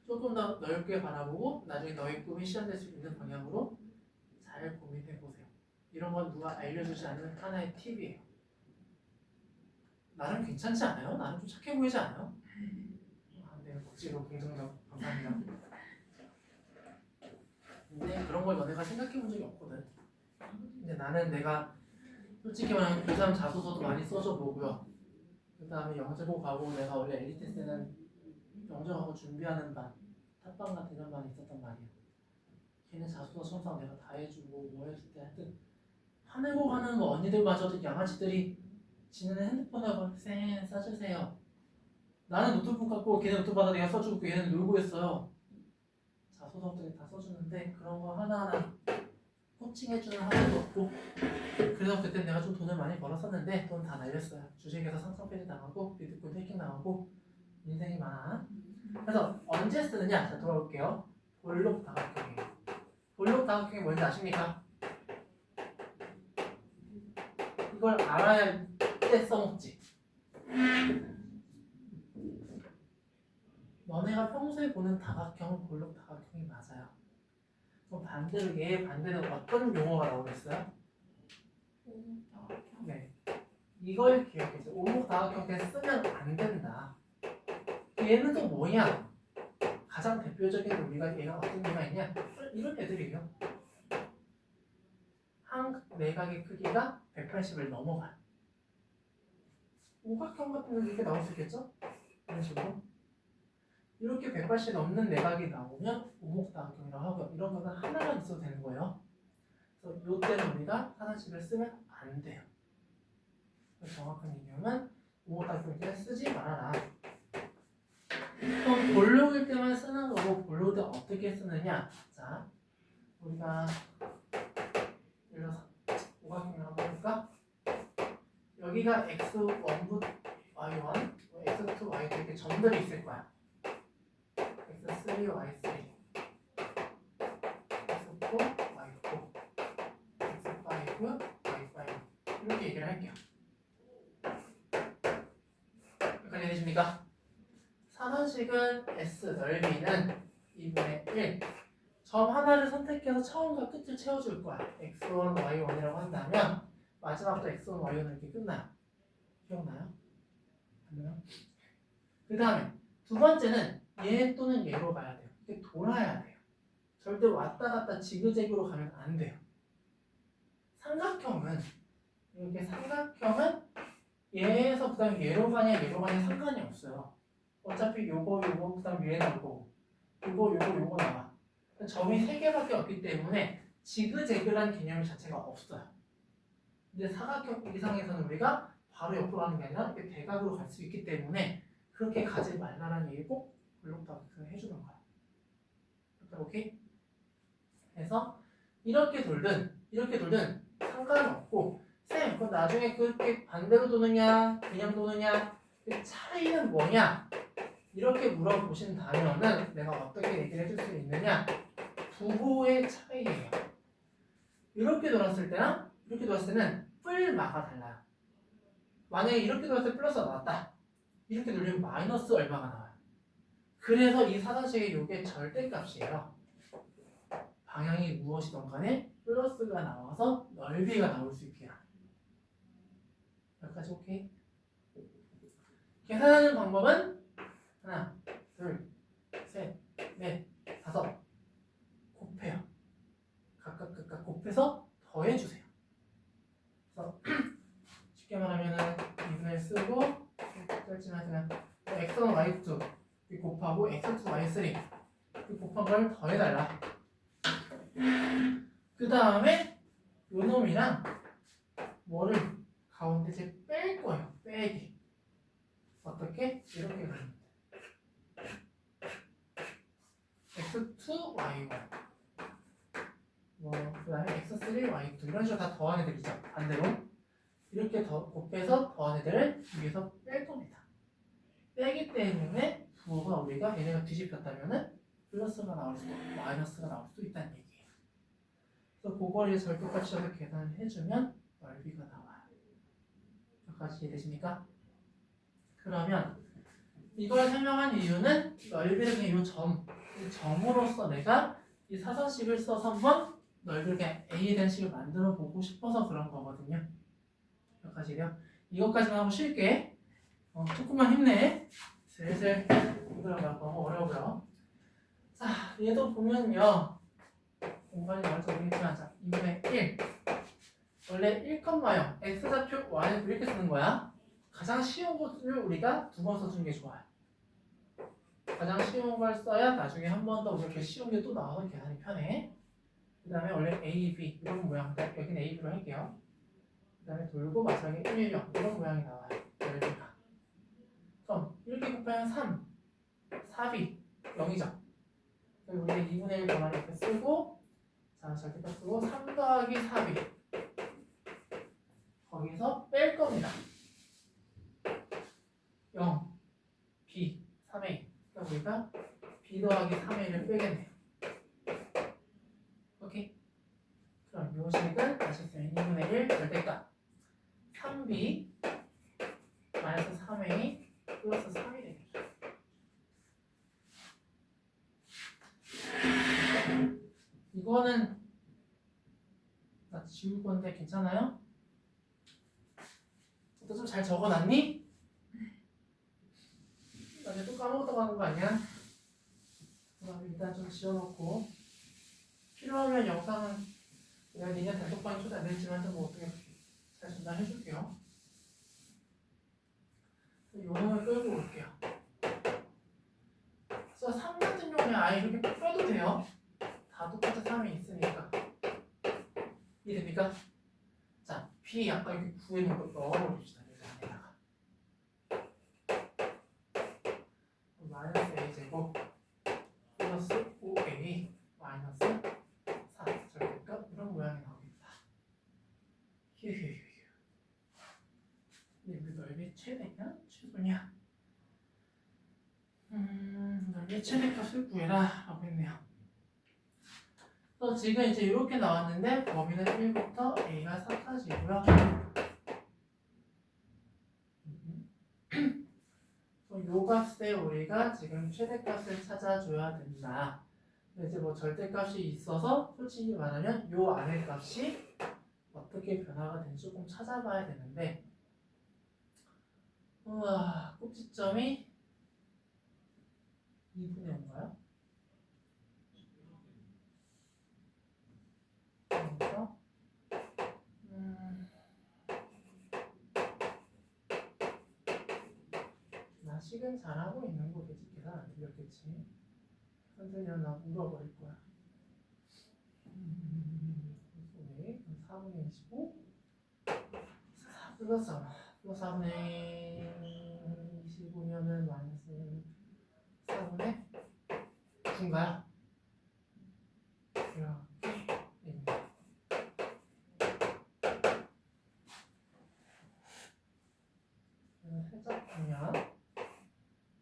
조금 더 넓게 바라보고 나중에 너의 꿈이 실현될 수 있는 방향으로 잘 고민해보세요. 이런 건 누가 알려주지 않는 하나의 팁이에요. 나름 괜찮지 않아요? 나름 좀 착해 보이지 않아요? 네, 억지로 긍정적 감사합니다. 근데 그런 걸 너네가 생각해 본 적이 없거든. 근데 나는 내가 솔직히 말하면 고3 자소서도 많이 써줘 보고요. 그 다음에 영재고 가고 내가 원래 엘리트 때는 영재하고 준비하는 반, 탑반과 대전반이 있었단 말이야. 걔네 자소서 첨삭 내가 다 해주고 뭐 했을 때 하여튼 화내고 가는 뭐 언니들마저도 양아치들이 지는 핸드폰하고 쌩 써주세요. 나는 노트북 갖고 걔네 노트북 받아 내가 써주고 걔네는 놀고 있어요. 자소서들이 다 써주는데 그런 거 하나하나 코칭해주는 학교도 없고 그래서 그때 내가 좀 돈을 많이 벌었었는데 돈 다 날렸어요. 주식에서 상승 페이지 나가고 비트코인 해킹 나가고 인생이 많아. 그래서 언제 쓰느냐? 자 돌아올게요. 볼록 다각형이에요. 볼록 다각형이 뭔지 아십니까? 이걸 알아야 때 써먹지. 너네가 평소에 보는 다각형은 볼록 다각형이 맞아요. 그럼 반대로 얘의 반대는 어떤 용어가 나오겠어요? 네. 이걸 기억해줘. 오목다각형태 쓰면 안 된다. 얘는 또 뭐냐? 가장 대표적인 우리가 얘가 어떤 얘가 있냐? 이런 애들이에요. 한 내각의 크기가 180을 넘어가요. 오각형 같은 경우 이렇게 나올 수 있겠죠? 이런 식으로. 이렇게 180 넘는 내각이 나오면 오목다각형이라고 하고요. 이런 거는 하나만 있어도 되는 거예요. 그래서 이때는 우리가 하나씩을 쓰면 안 돼요. 정확한 얘기하면 오목다각형을 쓰지 말아라. 그럼 볼록일 때만 쓰는 거고 볼록일 때 어떻게 쓰느냐? 자, 우리가 예를 들어서 오각형을 한번 해볼까? 여기가 x1부터 y1, x2, y2 이렇게 점들이 있을 거야. x3, y3, x4, y4, x5, y5 이렇게 얘기를 할게요. 여기까지 되십니까? 사선식은 S 넓이는 2분의 1. 점 하나를 선택해서 처음과 끝을 채워줄 거야. x1, y1이라고 한다면 마지막도 x1, y1은 이렇게 끝나요. 기억나요? 맞나요? 그 다음에 두 번째는 얘 또는 얘로 가야 돼요. 이렇게 돌아야 돼요. 절대 왔다 갔다 지그재그로 가면 안 돼요. 삼각형은 이렇게 삼각형은 얘에서 그 다음에 얘로 가냐 얘로 가냐 상관이 없어요. 어차피 요거 그 다음 위에 나오고 요거 나와. 점이 3개밖에 없기 때문에 지그재그란 개념 자체가 없어요. 근데 사각형 이상에서는 우리가 바로 옆으로 가는 게 아니라 이렇게 대각으로 갈 수 있기 때문에 그렇게 가지 말라는 얘기 꼭 블록다운을 해주는 거야. 오케이? 그래서 이렇게 돌든 상관없고 쌤, 그럼 나중에 그렇게 반대로 도느냐 그냥 도느냐 그 차이는 뭐냐 이렇게 물어보신다면은 내가 어떻게 얘기를 해줄 수 있느냐? 부호의 차이예요. 이렇게 돌았을 때랑 이렇게 돌았을 때는 뿔마가 달라요. 만약에 이렇게 돌았을 때 플러스가 나왔다. 이렇게 돌리면 마이너스 얼마가 나와요. 그래서 이 사선식의 요게 절대값이에요. 방향이 무엇이든 간에 플러스가 나와서 넓이가 나올 수 있게 해요. 여기까지 오케이? 계산하는 방법은 하나, 둘, 셋, 넷, 다섯 곱해요. 각각 곱해서 더해주세요. 그래서 쉽게 말하면은 2분의 쓰고 짧지만 그냥 x1, y2 곱하고 x2, y3 곱한 걸 더해달라. 그 다음에 요놈이랑 뭐를 가운데 이제 뺄 거예요. 빼기. 어떻게? 이렇게 가면 돼. x2, y1 그 다음에 x3, y2 이런 식으로 다 더한 애들이죠. 반대로 이렇게 더 곱해서 더한 애들을 위에서 뺄 겁니다. 빼기 때문에 부호가 우리가 얘네가 뒤집혔다면은 플러스가 나올 수도 마이너스가 나올 수도 있다는 얘기예요. 그래서 그거를 절대값이어서 계산을 해주면 넓이가 나와요. 여기까지 이해되십니까? 그러면 이걸 설명한 이유는 넓이를 그냥 이 점으로서 내가 이 사선식을 써서 한번 넓이를 그냥 A에 대한 식을 만들어 보고 싶어서 그런 거거든요. 여기까지요. 이것까지만 하고 쉴게. 조금만 힘내. 슬슬 힘들어가 너무 어려워요. 자, 얘도 보면요. 공간이 나올지 모르겠지만 자, 2분의 1 원래 1,0 x좌표 y좌표 이렇게 쓰는 거야. 가장 쉬운 것을 우리가 두 번 써주는 게 좋아요. 가장 쉬운 걸 써야 나중에 한 번 더 이렇게 쉬운 게 또 나와서 계산이 편해. 그 다음에 원래 A, B 이런 모양, 여기는 A, B로 할게요. 그 다음에 돌고 마지막에 1, 0 이런 모양이 나와요. 넓이가. 그럼 이렇게 곱하면 3, 4B 0이죠. 그리고 우리가 2분의 1 변화를 이렇게 쓰고 자, 절대값 쓰고 3 더하기 4B 거기서 뺄 겁니다. 0, B, 3A 그러니까 우리가 B 더하기 3A를 빼겠네요. 오케이? 그럼 요 식은 다시 쓰면 2분의 1 절대값 3B 마이너스 3A 플러스 3이 되겠죠. 이거는 나 지울 건데 괜찮아요? 너 좀 잘 적어놨니? 나중에 또 까먹었다고 하는 거 아니야? 그럼 일단 좀 지워놓고 필요하면 영상은 내가 니네 단톡방에 초대 안 됐지만 뭐 어떻게 잘 전달해줄게요. 요놈을 끌고 올게요. 그래서 3 같은 경우는 아예 이렇게 빼도 돼요. 다 똑같은 3이 있으니까. 이해됩니까? 자, B 아까 이렇게 구해놓은 거 넣어버립시다. 여기 안에다가. 마이너스 A제곱 플러스 5A 마이너스 4 절대값 이런 모양이 나오겠다. 휴휴휴휴. 근데 우리 넓이 최대냐? 최소냐? 넓이 최대값을 구해라 라고 했네요. 지금 이제 이렇게 나왔는데 범위는 1부터 A가 4까지고요. 요 값에 우리가 지금 최대값을 찾아줘야 된다. 이제 뭐 절대값이 있어서 솔직히 말하면 요 아래 값이 어떻게 변화가 되는지 조금 찾아봐야 되는데, 우와, 꼭지점이 2분의 5인가요? 그래서 나 식은 잘하고 있는 거겠지. 계산 안 틀렸겠지. 선생님은 나 물어버릴 거야. 네, 4분의 25 플러스 4분의 25면은 마이너스 4분의 9인가요? 이렇게 살짝 보면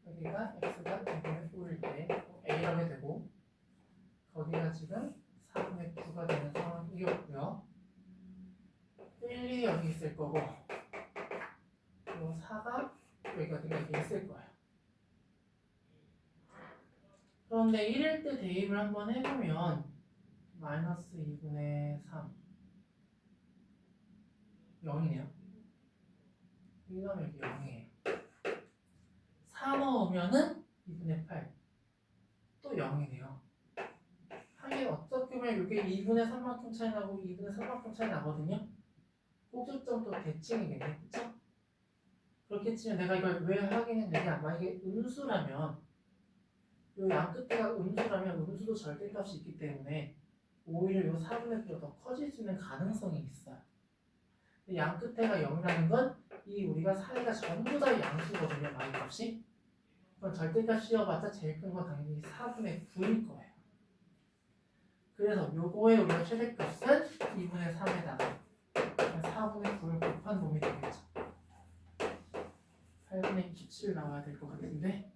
여기가 x가 2분의 9일 때 a라고 해도 되고, 거기가 지금 4분의 9가 되는 상황이었고요. 1이 여기 있을 거고, 그리고 4가 여기 어디가 여기 있을 거예요. 그런데 1일 때 대입을 한번 해보면 마이너스 2분의 3 0이네요. 1 넣으면 여기 0이에요. 4 넣으면은 2분의 8 또 0이네요. 하긴 어떻게 보면 이게 2분의 3만큼 차이 나고 2분의 3만큼 차이 나거든요. 꼭지점도 대칭이겠네, 그쵸? 그렇게 치면 내가 이걸 왜 확인했느냐, 만약에 음수라면 요 양 끝에가 음수라면 음수도 절대값이 있기 때문에 오히려 요 4분의 9가 더 커질 수 있는 가능성이 있어요. 근데 양 끝에가 0이라는 건 이 우리가 사이가 전부 다 양수거든요, 마이값이. 그럼 절대값 씌워봤자 제일 큰 건 당연히 4분의 9일 거예요. 그래서 요거의 우리가 최대값은 2분의 3에다가 4분의 9를 곱한 놈이 되겠죠. 8분의 27 나와야 될 것 같은데.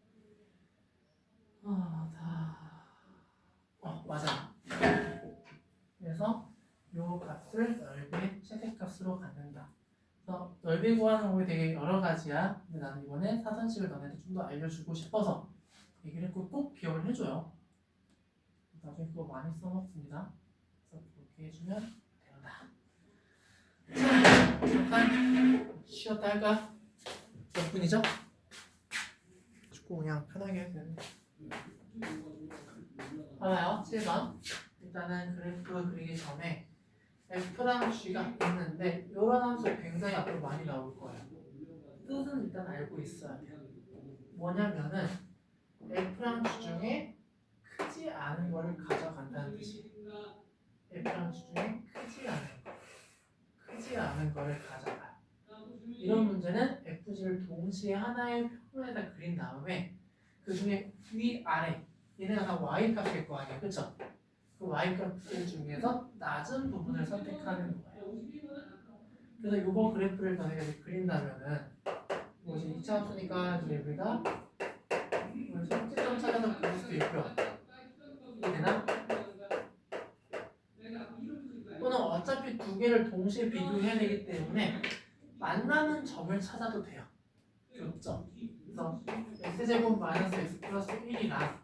맞아. 그래서 요 값을 넓이의 최대값으로 갖는다. 그래서 넓이 구하는 법이 되게 여러 가지야. 근데 나는 이번에 사선식을 너네한테 좀 더 알려주고 싶어서 얘기를 했고 꼭 기억을 해줘요. 나중에 그거 많이 써먹습니다. 그래서 그렇게 해주면 된다. 자, 잠깐 쉬었다 할까? 몇 분이죠? 축구 그냥 편하게 해도 되는데. 봐봐요. 7번. 일단은 그래프 그리기 전에 F랑 G가 있는데 이런 함수 굉장히 앞으로 많이 나올 거예요. 뜻은 일단 알고 있어야 돼요. 뭐냐면은 F랑 G 중에 크지 않은 거를 가져간다는 뜻이에요. F랑 G 중에 크지 않은 거를 가져가요. 이런 문제는 FG를 동시에 하나의 표면에다 그린 다음에 그 중에 위, 아래 얘네가 다 Y값일 거 아니에요, 그쵸? 그 Y값들 중에서 낮은 부분을 선택하는 거예요. 그래서 요거 그래프를 너네가 이제 그린다면은 뭐 이제 2차 함수니까 이제 우리가 꼭지점 찾아서 그릴 수도 있고요. 이게 되나? 또는 어차피 두 개를 동시에 비교해야 되기 때문에 만나는 점을 찾아도 돼요. 교점. 그래서 x제곱 마이너스 x 플러스 1이랑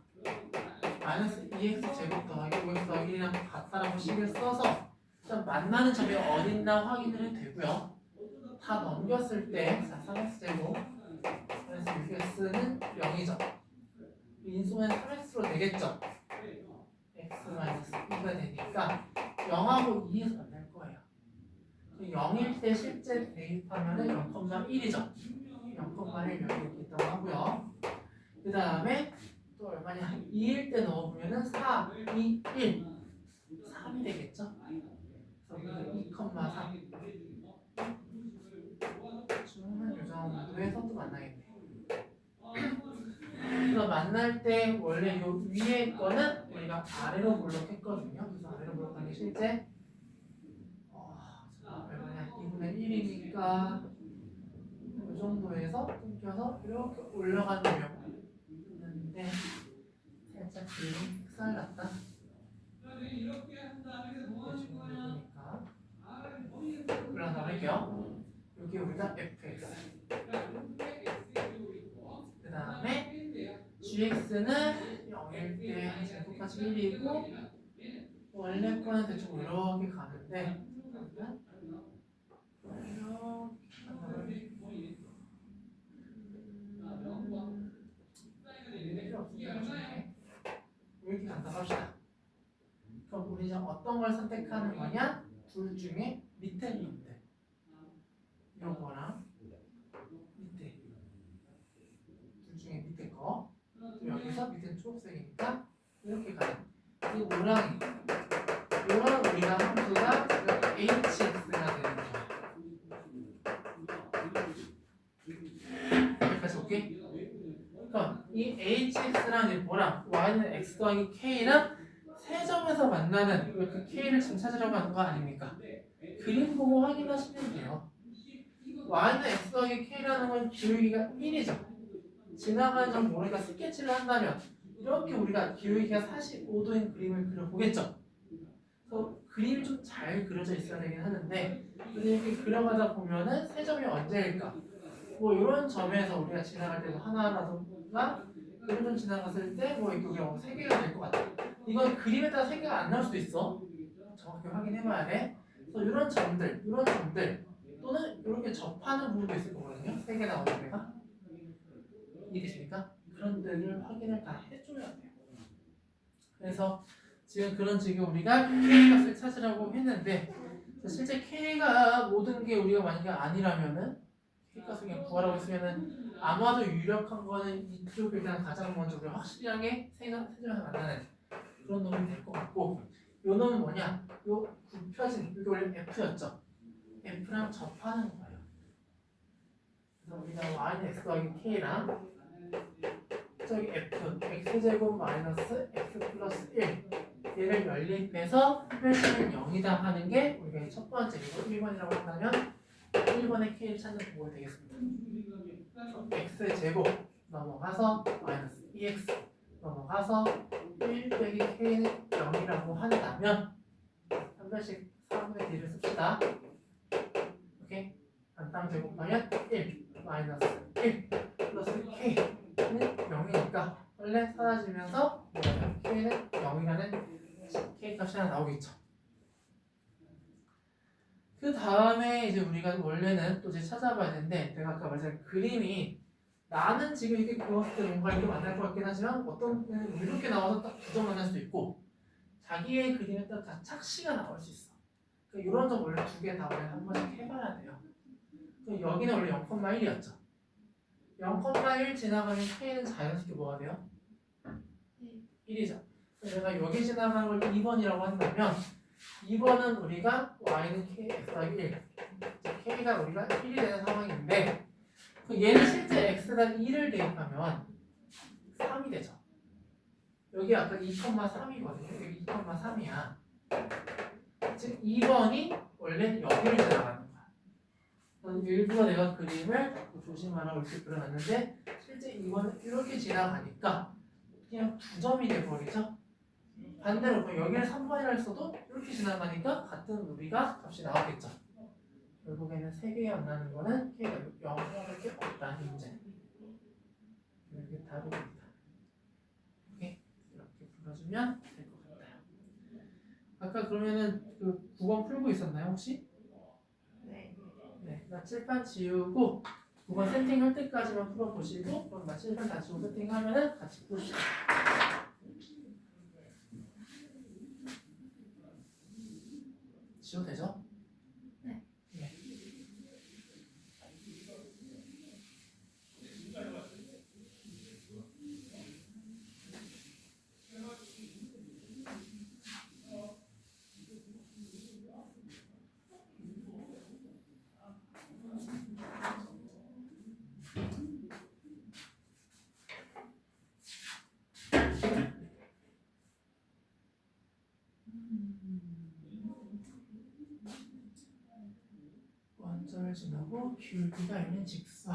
마이너스 2x 제곱 더하기 5x 더하기 1이랑 같다라고 식을 써서 일단 만나는 점이 어딨나 확인을 해도 되고요. 다 넘겼을 때, 자, 3x제곱 그래서 6x는 0이죠. 인수는 3x로 되겠죠. x-2가 되니까 0하고 2에서 만날 거예요. 0일 때 실제 대입하면 0,1이죠. 0,1 여기 있다고 하고요. 그 다음에 또 얼마냐? 2일 때 넣어보면 4, 2, 1 3이 되겠죠. 그래서 2,3 중은 요 정도에서 또 만나겠네. 그래서 만날 때 원래 요 위에 거는 우리가 아래로 블록했거든요. 그래서 아래로 블록한 게 실제 얼마냐? 2분의 1이니까 이 정도에서 끊겨서 이렇게 올라가는 경우 있는데 살짝 그림이 흑살 같다. 그래서 할게요. 여기 우리가 fx 그 다음에 gx는 0일 때 제곱까지 1이고 원래 거는 대충 이렇게 가는데 이렇게 간다 합시다. 그럼 우리 이제 어떤 걸 선택하는 거냐? 둘 중에 밑에 놈들 요거랑 밑에 둘 중에 밑에 거 여기서 밑에는 초록색이니까 이렇게 가요. 이 오랑이 요런 우리가 함수가 hx가 되는 거야. 여기까지 오케이? 그럼 이 hx랑 이제 뭐랑 y는 x 더하기 k랑 세 점에서 만나는 그 k를 지금 찾으려고 하는 거 아닙니까? 그림 보고 확인하시면 돼요. y는 x 더하기 k라는 건 기울기가 1이죠. 지나가는 점 우리가 스케치를 한다면 이렇게 우리가 기울기가 45도인 그림을 그려보겠죠. 그래서 그림이 좀 잘 그려져 있어야 되긴 하는데 이렇게 그려가다 보면은 세 점이 언제일까? 뭐 이런 점에서 우리가 지나갈 때도 하나라든가 이런 점 지나갔을 때 뭐 이게 우리가 세 개가 될 것 같아. 이건 그림에 따라 세 개가 안 나올 수도 있어. 정확히 확인해봐야 돼. 그래서 이런 점들 또는 이렇게 접하는 부분도 있을 거거든요. 세 개 나오는 데가 이해되십니까? 그런 데를 확인을 다 해줘야 돼요. 그래서 지금 그런 지금 우리가 K 값을 찾으라고 했는데 실제 K가 모든 게 우리가 만약에 아니라면은 K 값을 그냥 구하라고 했으면은 아마도 유력한 거는 이쪽 일단 가장 먼저 우리가 확실하게 세점에서 만나는 그런 놈이 될 것 같고 요 놈은 뭐냐? 요 굽혀진 이게 원래 F였죠. F랑 접하는 거예요. 그래서 우리가 Y는 X 더하기 K랑 저기 F X제곱 마이너스 X 플러스 1 얘를 연립해서 흡혈식은 0이다 하는 게 우리가 첫 번째이고 1번이라고 한다면 1번의 K를 찾는 방법이 되겠습니다. X제곱 넘어가서 마이너스 2X 넘어가서 1 빼기 K는 0이라고 한다면 한 번씩 4분의 D를 씁시다. 오케이? 반땅 제곱하면 1 마이너스 1 플러스 K는 0이니까 원래 사라지면서 K는 0이라는 K 값이 하나 나오겠죠. 그 다음에 이제 우리가 원래는 또 이제 찾아봐야 되는데 내가 아까 말했던 그림이 나는 지금 이렇게 그었을 때 뭔가 이렇게 만날 것 같긴 하지만 어떤 때는 이렇게 나와서 딱 두 점 만날 수도 있고 자기의 그림에 따라 다 착시가 나올 수 있어. 그러니까 이런 점 원래 두 개 다 원래 한 번씩 해봐야 돼요. 여기는 원래 0,1이었죠. 0,1 지나가면 K는 자연스럽게 뭐가 돼요? 1이죠. 내가 여기 지나가는 걸 2번이라고 한다면 2번은 우리가 y는 k x가 1 k가 우리가 1이 되는 상황인데 얘는 실제 x가 1을 대입하면 3이 되죠. 여기 아까 2,3이거든요. 여기 2,3이야. 즉 2번이 원래 여기를 지나가는 거야. 일부러 내가 그림을 조심하라고 이렇게 그려놨는데 실제 2번은 이렇게 지나가니까 그냥 2점이 돼버리죠. 반대로 여기를 3번이라 했어도 이렇게 지나가니까 같은 우리가 값이 나왔겠죠. 결국에는 3개 안 나는 거는 K가 0밖에 없다는 문제. 이렇게 답입니다. 오케이? 이렇게 풀어주면 될 것 같아요. 아까 그러면은 그 9번 풀고 있었나요 혹시? 네. 네. 나 칠판 지우고 9번 세팅할 때까지만 풀어보시고 그럼 나 칠판 다 지우고 세팅하면은 같이 푸시죠. 지워도 되죠? 네. 네. 원점을 지나고 기울기가 있는 직선.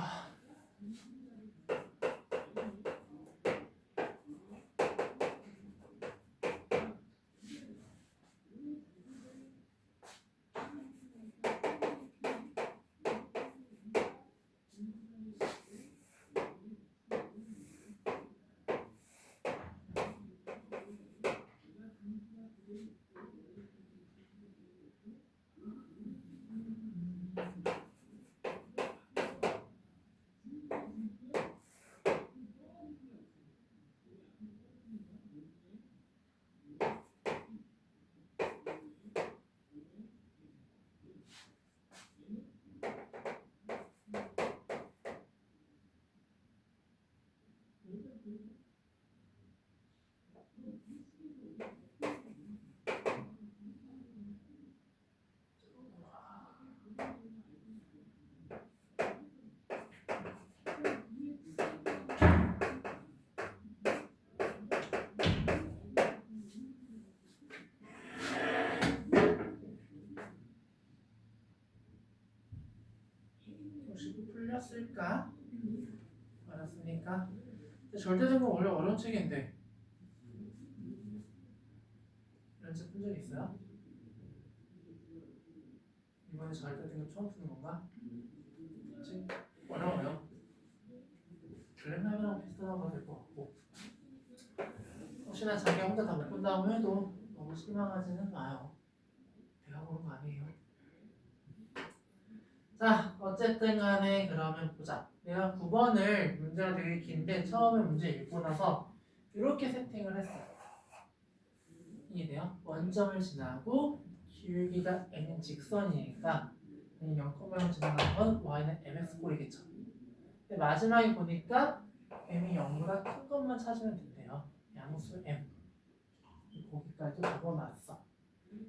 혹시 풀렸을까? 알았으니까. 절대적으로 원래 어려운 책인데 이런 책 푼 적 있어요? 이번에 절대적으로 처음 푸는 건가? 그치? 어려워요. 블랙라이브랑 비슷하다고 봐도 될 것 같고 혹시나 자기 혼자 다 못 본다고 해도 너무 실망하지는 마요. 내가 보는 거 아니에요. 자, 어쨌든 간에 그러면 보자. 내가 9번을 문제가 되게 긴데 처음에 문제 읽고 나서 이렇게 세팅을 했어요. 이해돼요? 원점을 지나고 기울기가 n은 직선이니까 0,0 지나가는 건 y는 mx꼴이겠죠. 근데 마지막에 보니까 m이 0보다 큰 것만 찾으면 된대요. 양수 m. 거기까지 적어놨어.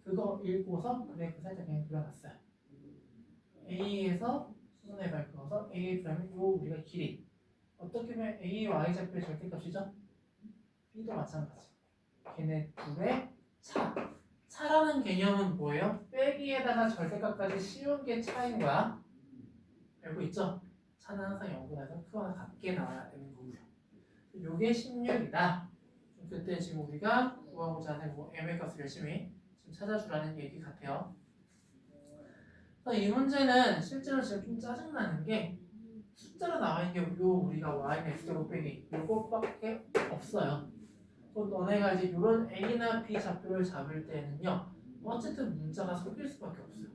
그거 읽고서 그래프 살짝 그냥 그려놨어요. A에서 수선해발 그어서 A 프라임은 요 우리가 길이 어떻게 보면 A, Y좌표의 절대값이죠? B도 마찬가지. 걔네 둘의 차. 차라는 개념은 뭐예요? 빼기에다가 절대값까지 씌운 게 차인 거야. 알고 있죠? 차는 항상 0보다 크거나 같게 나와야 되는 거고요. 요게 16이다. 그때 지금 우리가 구하고자 하는 뭐 m의 값을 열심히 지금 찾아주라는 얘기 같아요. 이 문제는 실제로 지금 좀 짜증나는 게 숫자로 나와 있는 게 요 우리가 y는 x제곱 빼기 요것밖에 없어요. 그럼 너네가 이제 이런 a나 b 좌표를 잡을 때는요 어쨌든 문자가 섞일 수밖에 없어요.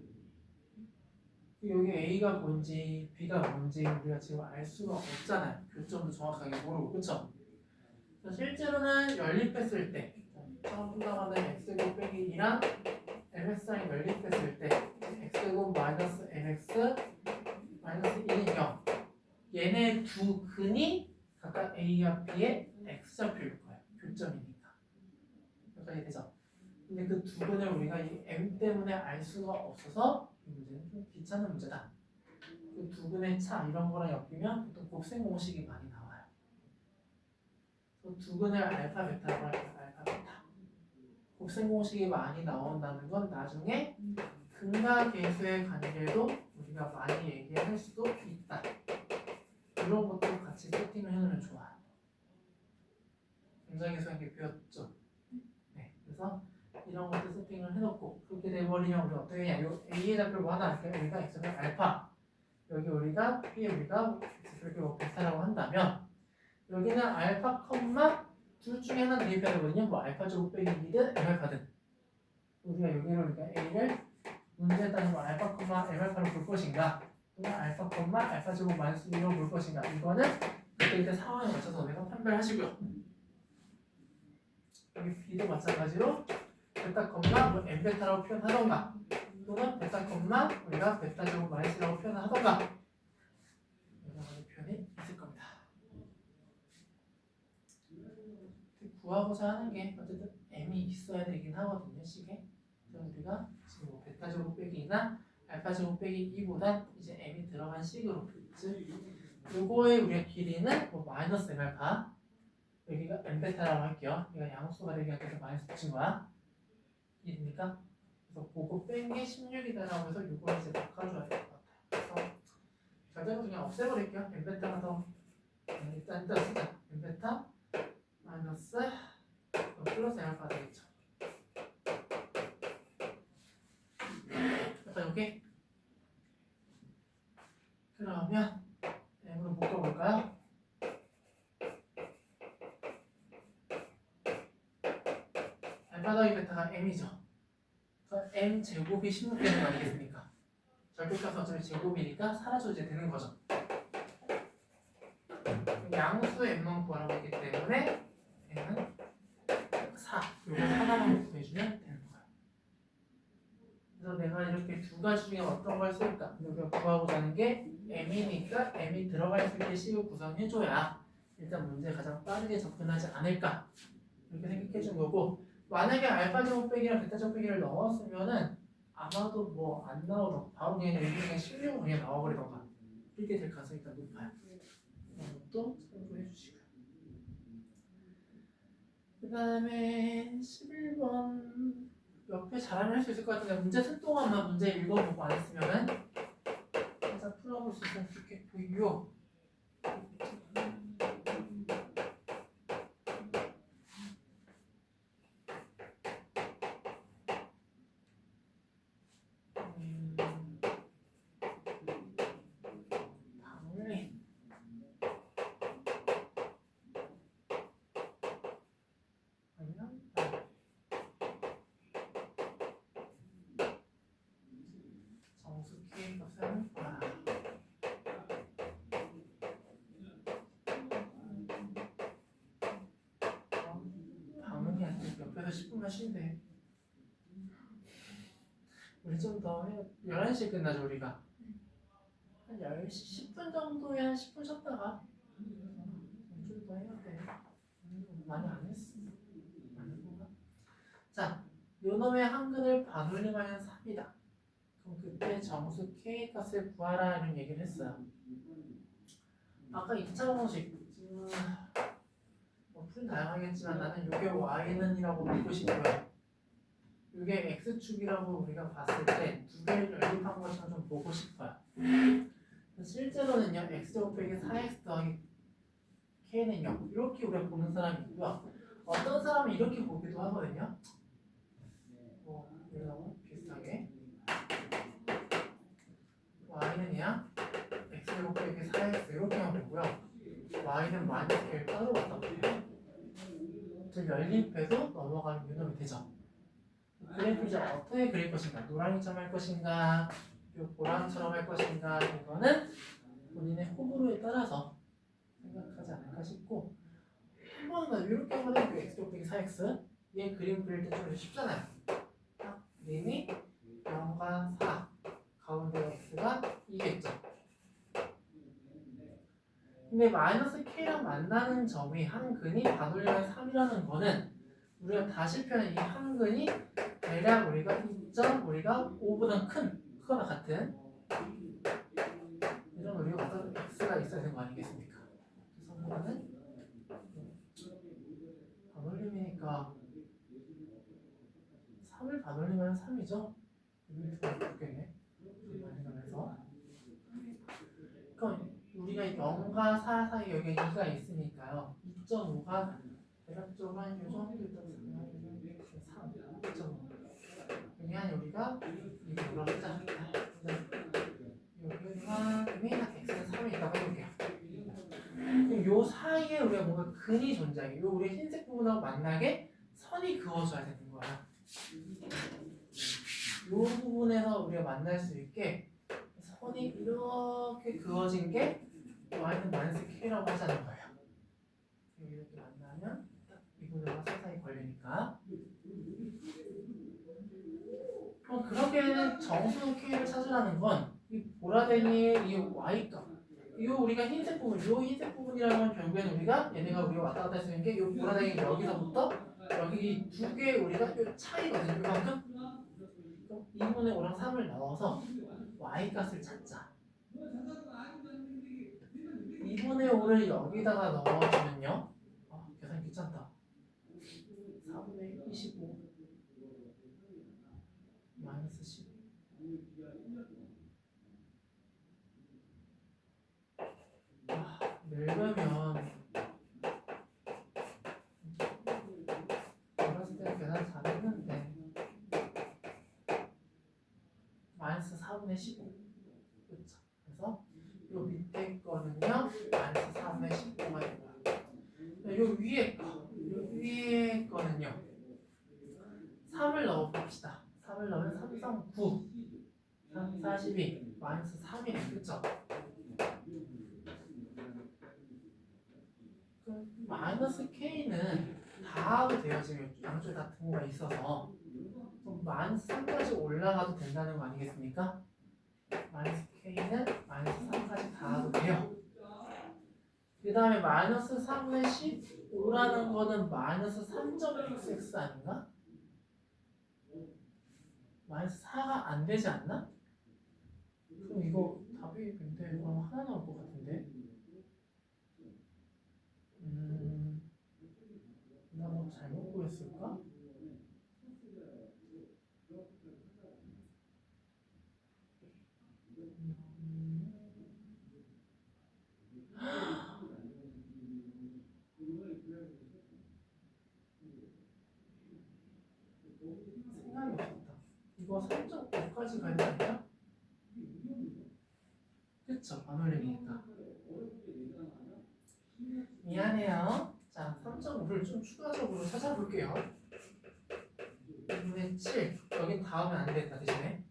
여기 a가 뭔지 b가 뭔지 우리가 지금 알 수가 없잖아요. 교점도 정확하게 모르고 그쵸? 실제로는 연립했을 때 처음 나가는 x제곱 빼기 2랑 mx랑 연립했을 때 x제곱 마이너스 mx 마이너스 1은 0 얘네 두 근이 각각 a와 b의 x좌표일 거예요. 교점이니까 여기까지 되죠? 근데 그 두 근을 우리가 이 m 때문에 알 수가 없어서 이 문제는 좀 귀찮은 문제다. 그 두 근의 차 이런 거랑 엮이면 보통 곱셈 공식이 많이 나와요. 두 근을 알파 베타라고 할게요. 알파 베타. 곱셈 공식이 많이 나온다는 건 나중에 근과 계수의 관계도 우리가 많이 얘기할 수도 있다. 이런 것도 같이 세팅을 해놓으면 좋아요. 굉장히 게 배웠죠? 네, 그래서 이런 것도 세팅을 해놓고 그렇게 돼버리면 우리 어떻게 해야 요 A의 좌표를 뭐 하나 할까요? 우리가 X는 알파 여기 우리가 B에 우리가 X를 뭐 베타라고 한다면 여기는 알파 컴마 둘 중에 하나 대입해야 되거든요. 뭐 알파 제곱 빼기 2든 M알파든 우리가 여기를 우리가 A를 문제에 따른 뭐 알파 컴마 M알파로 볼 것인가 또는 알파 콤마 알파 제곱 마이너스 1로 볼 것인가. 이거는 그때 상황에 맞춰서 내가 판별을 하시고요. 여기 B도 마찬가지로 베타 콤마 뭐 M 베타라고 표현하던가 또는 베타 콤마 우리가 베타 제곱 마이너스 1라고 표현하던가 여러 가지 표현이 있을 겁니다. 구하고자 하는 게 어쨌든 M이 있어야 되긴 하거든요. 식에. 그럼 우리가 지금 뭐 베타 제곱 빼기 2나 알파 제곱 빼기 2보다 이제 M이 들어간 식으로 즉 요거의 우리의 길이는 뭐 마이너스 M 알파 여기가 M 베타라고 할게요. 얘가 양수가 되게 해서 마이너스 붙인 거야. 이해됩니까? 그래서 그거 뺀 게 16이다라고 해서 요걸 이제 바꿔줘야 될 것 같아요. 그래서 결정은 그냥 없애버릴게요. M 베타가 더 일단 쓰자. M 베타 마이너스 플러스 M 알파가 되겠죠. 약간 여기 그러면 M으로 묶어볼까요? 알파 더하기 베타가 M이죠. 그러니까 M 제곱이 16 되는 거 아니겠습니까? 절대값은 어차피 제곱이니까 사라져도 이제 되는 거죠. 양수 M만 구하라고 했기 때문에 M은 4 요거 하나만 구해주면 되는 거예요. 그래서 내가 이렇게 두 가지 중에 어떤 걸 쓸까? 우리가 구하고자 하는 게 M이니까 M이 들어갈 수 있게 식을 구성해줘야 일단 문제에 가장 빠르게 접근하지 않을까 이렇게 생각해 준 거고 만약에 알파 제곱 빼기랑 베타 제곱 빼기를 넣었으면은 아마도 뭐 안 나오던 바로 그냥 여기 그냥 16으로 그냥 나와버리던가 이렇게 될 가능성이 일단 높아요. 그런 것도 참고해 주시고요. 그 다음에 11번 옆에 잘하면 할 수 있을 것 같은데 문제 쓸 동안만 문제 읽어보고 안 했으면은 살짝 풀어볼 수 있으면 좋겠고요. 방울림 아니면 정수 K 값은 방울이 아니고 옆에서 10분만 쉰대. 우리 좀 더 해요. 11시에 끝나죠 우리가. 한 10시 10분 정도에 한 10분 쉬었다가 좀 더 해야 돼. 많이 안 했어. 많이 했나? 자, 요놈의 한근을 반올림하면 3이다. 그럼 그때 정수 K 값을 구하라는 얘기를 했어요. 아까 2차 방식 뭐 풀이 다양하겠지만 나는 요게 Y는 이라고 믿고 싶고요. 이게 X축이라고 우리가 봤을 때 두 개를 연립한 것처럼 좀 보고 싶어요. 실제로는요, X제곱 빼기 4X 더하기 K는 0 이렇게 우리가 보는 사람이 있고요. 어떤 사람은 이렇게 보기도 하거든요. 뭐 이런 비슷하게 Y는 그냥 X제곱 빼기 4X 이렇게만 보고요. Y는 마이너스 K를 따로 갖다 보세요. 즉 연립해서 넘어가는 유놈이 되죠. 그래프 이제 어떻게 그릴 것인가? 노랑이처럼 할 것인가? 요 보랑처럼 할 것인가? 이거는 본인의 호불호에 따라서 생각하지 않을까 싶고 한 번은 더 이렇게 한번 해볼게요. X제곱 빼기 4X 얘 그림 그릴 때 좀 쉽잖아요. 그림이 0과 4 가운데 X가 2겠죠. 근데 마이너스 K랑 만나는 점이 한근이 반올림하면 3이라는 거는 우리가 다시 표현한 이 한근이 대략 우리가 2점 우리가 5보다 크거나 같은 이런 우리가 어떤 X가 있어야 되는 거 아니겠습니까? 그래서 그거는 반올림이니까 3을 반올림하면 3이죠? 여기 좋겠네. 반올림하면서 그럼 우리가 0과 4 사이 여기에 2가 있으니까요. 2.5가 대략적으로 한 요 정도 있다고 생각하면 3, 2.5. 그냥 우리가 이게 뭐라고 하자. 여기가 메인한 x는 3이 있다고 해볼게요. 그럼 요 사이에 우리가 뭔가 근이 존재해. 요 우리 흰색 부분하고 만나게 선이 그어져야 되는 거야. 요 부분에서 우리가 만날 수 있게 선이 이렇게 그어진 게 y는 마이너스 k라고 하자는 거예요. 이렇게 만나면 딱 2분의 5가 사이사이 걸리니까. 그럼 그렇게 정수 k를 찾으라는 건 이 보라색의 이 y값, 이 우리가 흰색 부분, 이 흰색 부분이라는 건 결국에는 얘네가 우리가 왔다 갔다 했는 게 이 보라색이 여기서부터 여기 두 개 우리가 이 차이거든요. 이만큼. 그럼 2분의 5랑 3을 넣어서 y 값을 찾자. 2분의 5를 여기다가 넣어주면요. 계산 귀찮다. 4분의 25 마이너스 10. 늙으면 어렸을 때 계산 잘했는데 마이너스 4분의 15. 그렇죠. 그래서 요 밑에 거는요 마이너스 4분의 15가 되고요. 요 위에 거는요 3을 넣어봅시다. 3을 넣으면 3, 3, 9 3, 42 마이너스 3이네. 그쵸? 그럼 마이너스 k는 다하게 돼요. 지금 양쪽에 다 등호가 있어서 그럼 마이너스 3까지 올라가도 된다는 거 아니겠습니까? 마이너스 k는 마이너스 3까지 다하도 돼요. 그 다음에 마이너스 3분의 15라는 거는 마이너스 3.xx 아닌가? 마이너스 4가 안 되지 않나? 그럼 이거 답이 근데 그럼 하나 나올 것 같은데? 나 뭐 잘못 구했을까? 생각이 없었다. 이거 3.5까지 가야 되니까? 그쵸? 안 올리니까. 미안해요. 자, 3.5를 좀 추가적으로 찾아볼게요. 2분의 7. 여긴 닿으면 안 되겠다, 대신에.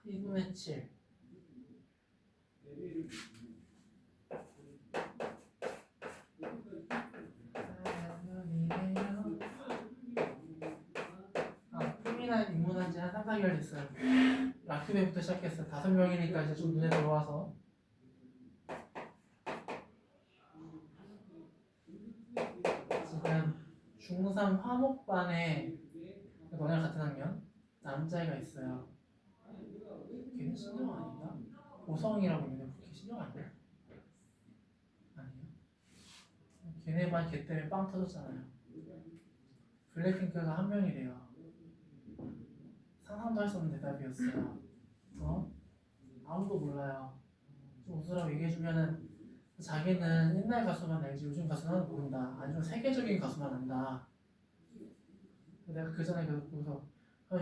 2분의 7. 품이나 입문한 지 한 3, 4개월 됐어요. 라큐베부터 시작했어요. 5명이니까 이제 좀 눈에 들어와서. 지금 중3 화목반에 너네랑 같은 학년 남자애가 있어요. 걔는 신정 아닌가? 고성이라고 있는데 걔 신정 아니야? 아니에요? 걔네 반 걔 때문에 빵 터졌잖아요. 블랙핑크가 한 명이래요. 상상도 할 수 없는 대답이었어요. 아무도 몰라요. 좀 웃으라고 얘기해주면은 자기는 옛날 가수만 알지 요즘 가수는 모른다. 아니면 세계적인 가수만 안다. 내가 그 전에 그래서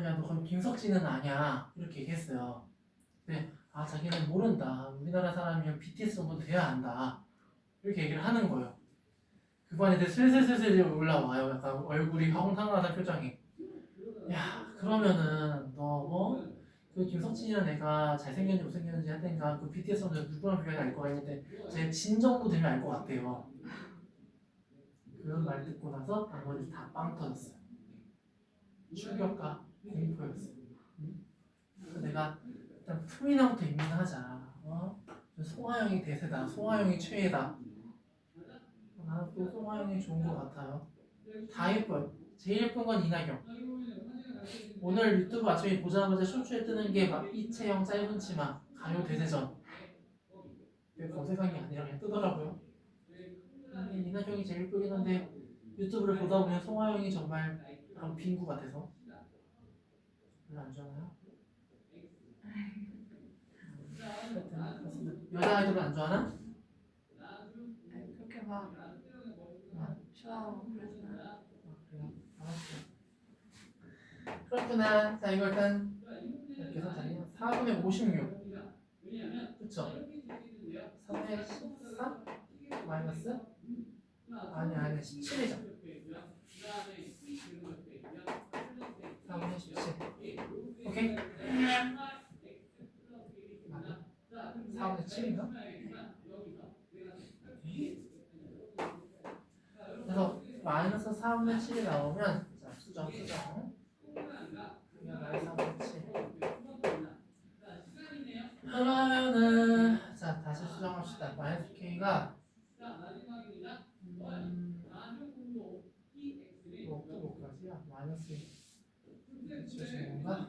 야 너 그럼 김석진은 아냐 이렇게 얘기했어요. 근데 자기는 모른다. 우리나라 사람이면 BTS 정도 돼야 안다. 이렇게 얘기를 하는 거예요. 그반에 슬슬슬슬 올라와요. 약간 얼굴이 황당하다 표정이. 야 그러면은 너 그 김석진이라는 애가 잘생겼는지 못생겼는지 하든가 그 BTS 정도 누구랑 비교해야 알 거야 했는데 제 진 정도 되면 알 것 같아요. 그런 말 듣고 나서 나머지 다 빵 터졌어요. 충격과 공포였어요. 그래서 내가 일단 품이나부터 입문하자. 송하영이 대세다. 송하영이 최애다. 나는 또 송하영이 좋은 것 같아요. 다 예뻐요. 제일 예쁜 건 이나경. 오늘 유튜브 아침에 보자마자 쇼츠에 뜨는 게 막 이채영 짧은 치마 가요 대세전. 내가 검색한 게 아니라 그냥 뜨더라고요. 이나경이 제일 예쁘긴 한데 유튜브를 보다 보면 송하영이 정말 그런 빙구 같아서 별로 안 좋아하나요? 여자 아이돌은 안 좋아하나? 그렇게 막 좋아하고 그러진 않아. 그래요? 알았어요. 그렇구나. 자 이거 일단 이렇게 해서 4분의 56 그쵸? 3분의 13 마이너스 아니 17이죠. 4분의 17 오케이? 4분의 7인가? 그래서 마이너스 4분의 7이 나오면 자, 수정 이게 마이너스 4분의 7 그러면은 자 다시 수정합시다. 마이너스 k가 뭐까지야? 마이너스 지워지는 건가?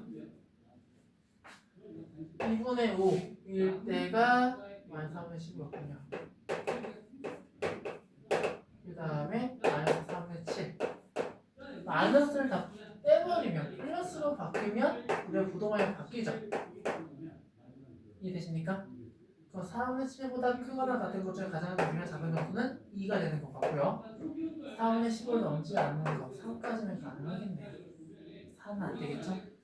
2분의 5일 때가 마이너스 4분의 10이었군요. 그 다음에 마이너스 4분의 7 마이너스를 다 떼버리면 플러스로 바뀌면 우리가 부동항이 바뀌죠. 이해되십니까? 그럼 4분의 7보다 크거나 같은 것 중에 가장 중요한 작은 점수는 2가 되는 것 같고요. 4분의 10을 넘지 않는 거 3까지는 가능하겠네요. 4는 안 되겠죠?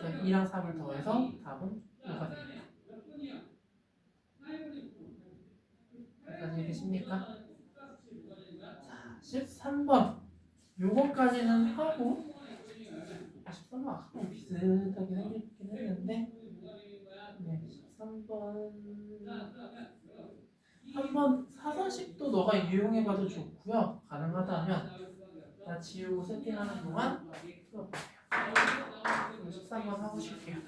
그래서 2랑 3을 더해서 답은 5가 됩니다. 여기까지 되십니까? 자, 13번 요거까지는 하고 13번 아까 비슷하게 생기긴 했는데 네, 13번 한번 사선식도 너가 이용해봐도 좋고요. 가능하다면 나 지우고 세팅하는 동안 풀어볼게요. 13번 하고 싶게요.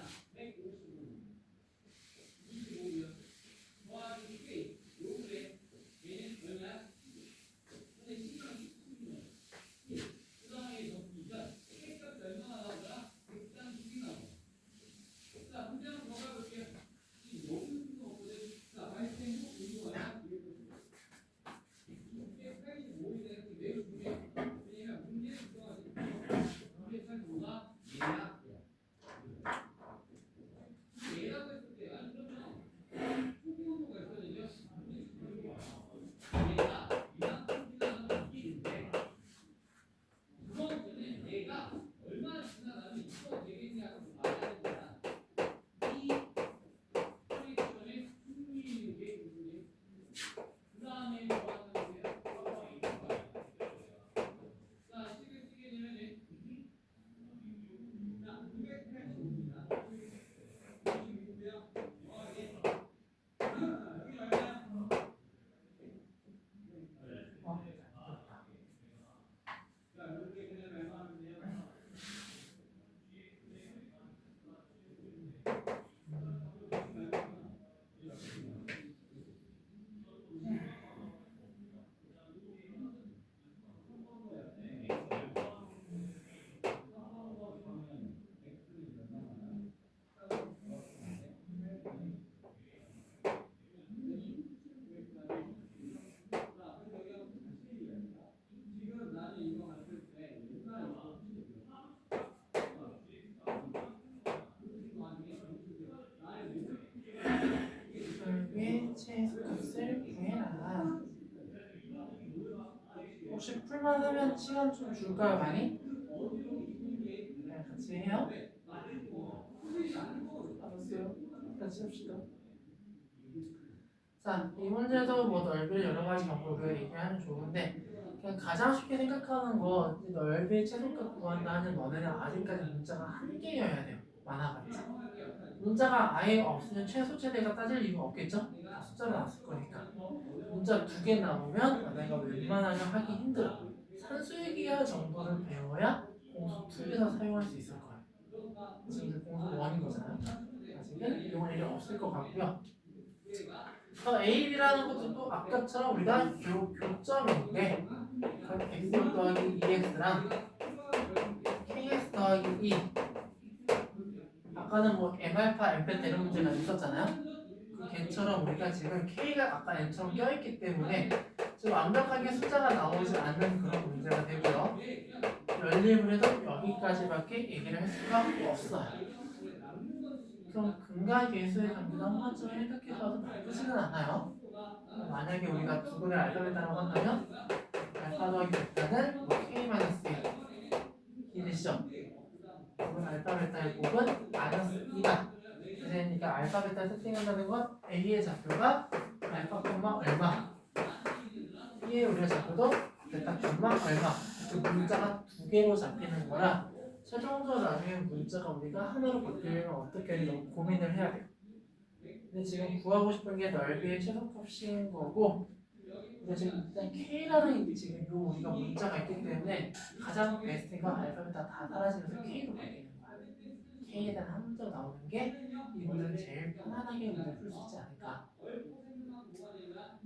결국에 최소값을 구해라. 혹시 풀만 하면 시간 좀 줄까요, 많이? 네, 같이 해요. 알았어요. 같이 합시다. 자, 이 문제도 뭐 넓이를 여러 가지 방법으로 얘기하면 좋은데 그냥 가장 쉽게 생각하는 거 넓이 최소값 구한다 하는 너네는 아직까지 문자가 한 개여야 돼요. 많아봤자. 문자가 아예 없으면 최소 최대가 따질 이유가 없겠죠? 다 숫자로 나왔을 거니까. 문자 2개 나오면 내가 웬만하면 하기 힘들어. 산술기하 정도를 배워야 공수 2에서 사용할 수 있을 거예요. 지금 공수 1인 거잖아요. 아직은 이용할 일이 없을 것 같고요. AB라는 것도 또 아까처럼 우리가 교점인데 x 더하기 2x랑 kx 더하기 2 아까는 뭐 m알파, m베타 이런 문제가 있었잖아요. 그 걔처럼 우리가 지금 k가 아까 n처럼 껴있기 때문에 지금 완벽하게 숫자가 나오지 않는 그런 문제가 되고요. 연립을 해도 여기까지밖에 얘기를 할 수가 없어요. 그럼 근각계수의 관계도 한 번쯤 생각해봐도 나쁘지는 않아요. 만약에 우리가 두 분의 알파벳이라고 한다면 알파 더하기 베타는 뭐 k-1 이해되시죠? 그러면 알파 베타의 곱은 마이너스 2다. 그러니까 알파 베타 세팅한다는 건 a의 좌표가 알파 콤마 얼마, b의 우리의 좌표도 베타 콤마 얼마. 그 문자가 2개로 잡히는 거라 최종적으로 나중에 문자가 우리가 하나로 바뀌면 어떻게 하는지 너무 고민을 해야 돼요. 근데 근데 지금 구하고 싶은 게 넓이의 최소값인 거고, 근데 지금 일단 K라는 지금 요 우리가 문자가 있기 때문에 가장 베스트가 알파벳 다 사라지면서 K로 바뀌는 거야. K에 대한 한 문제가 나오는 게 이 문제를 제일 편안하게 문제 풀 수 있지 않을까.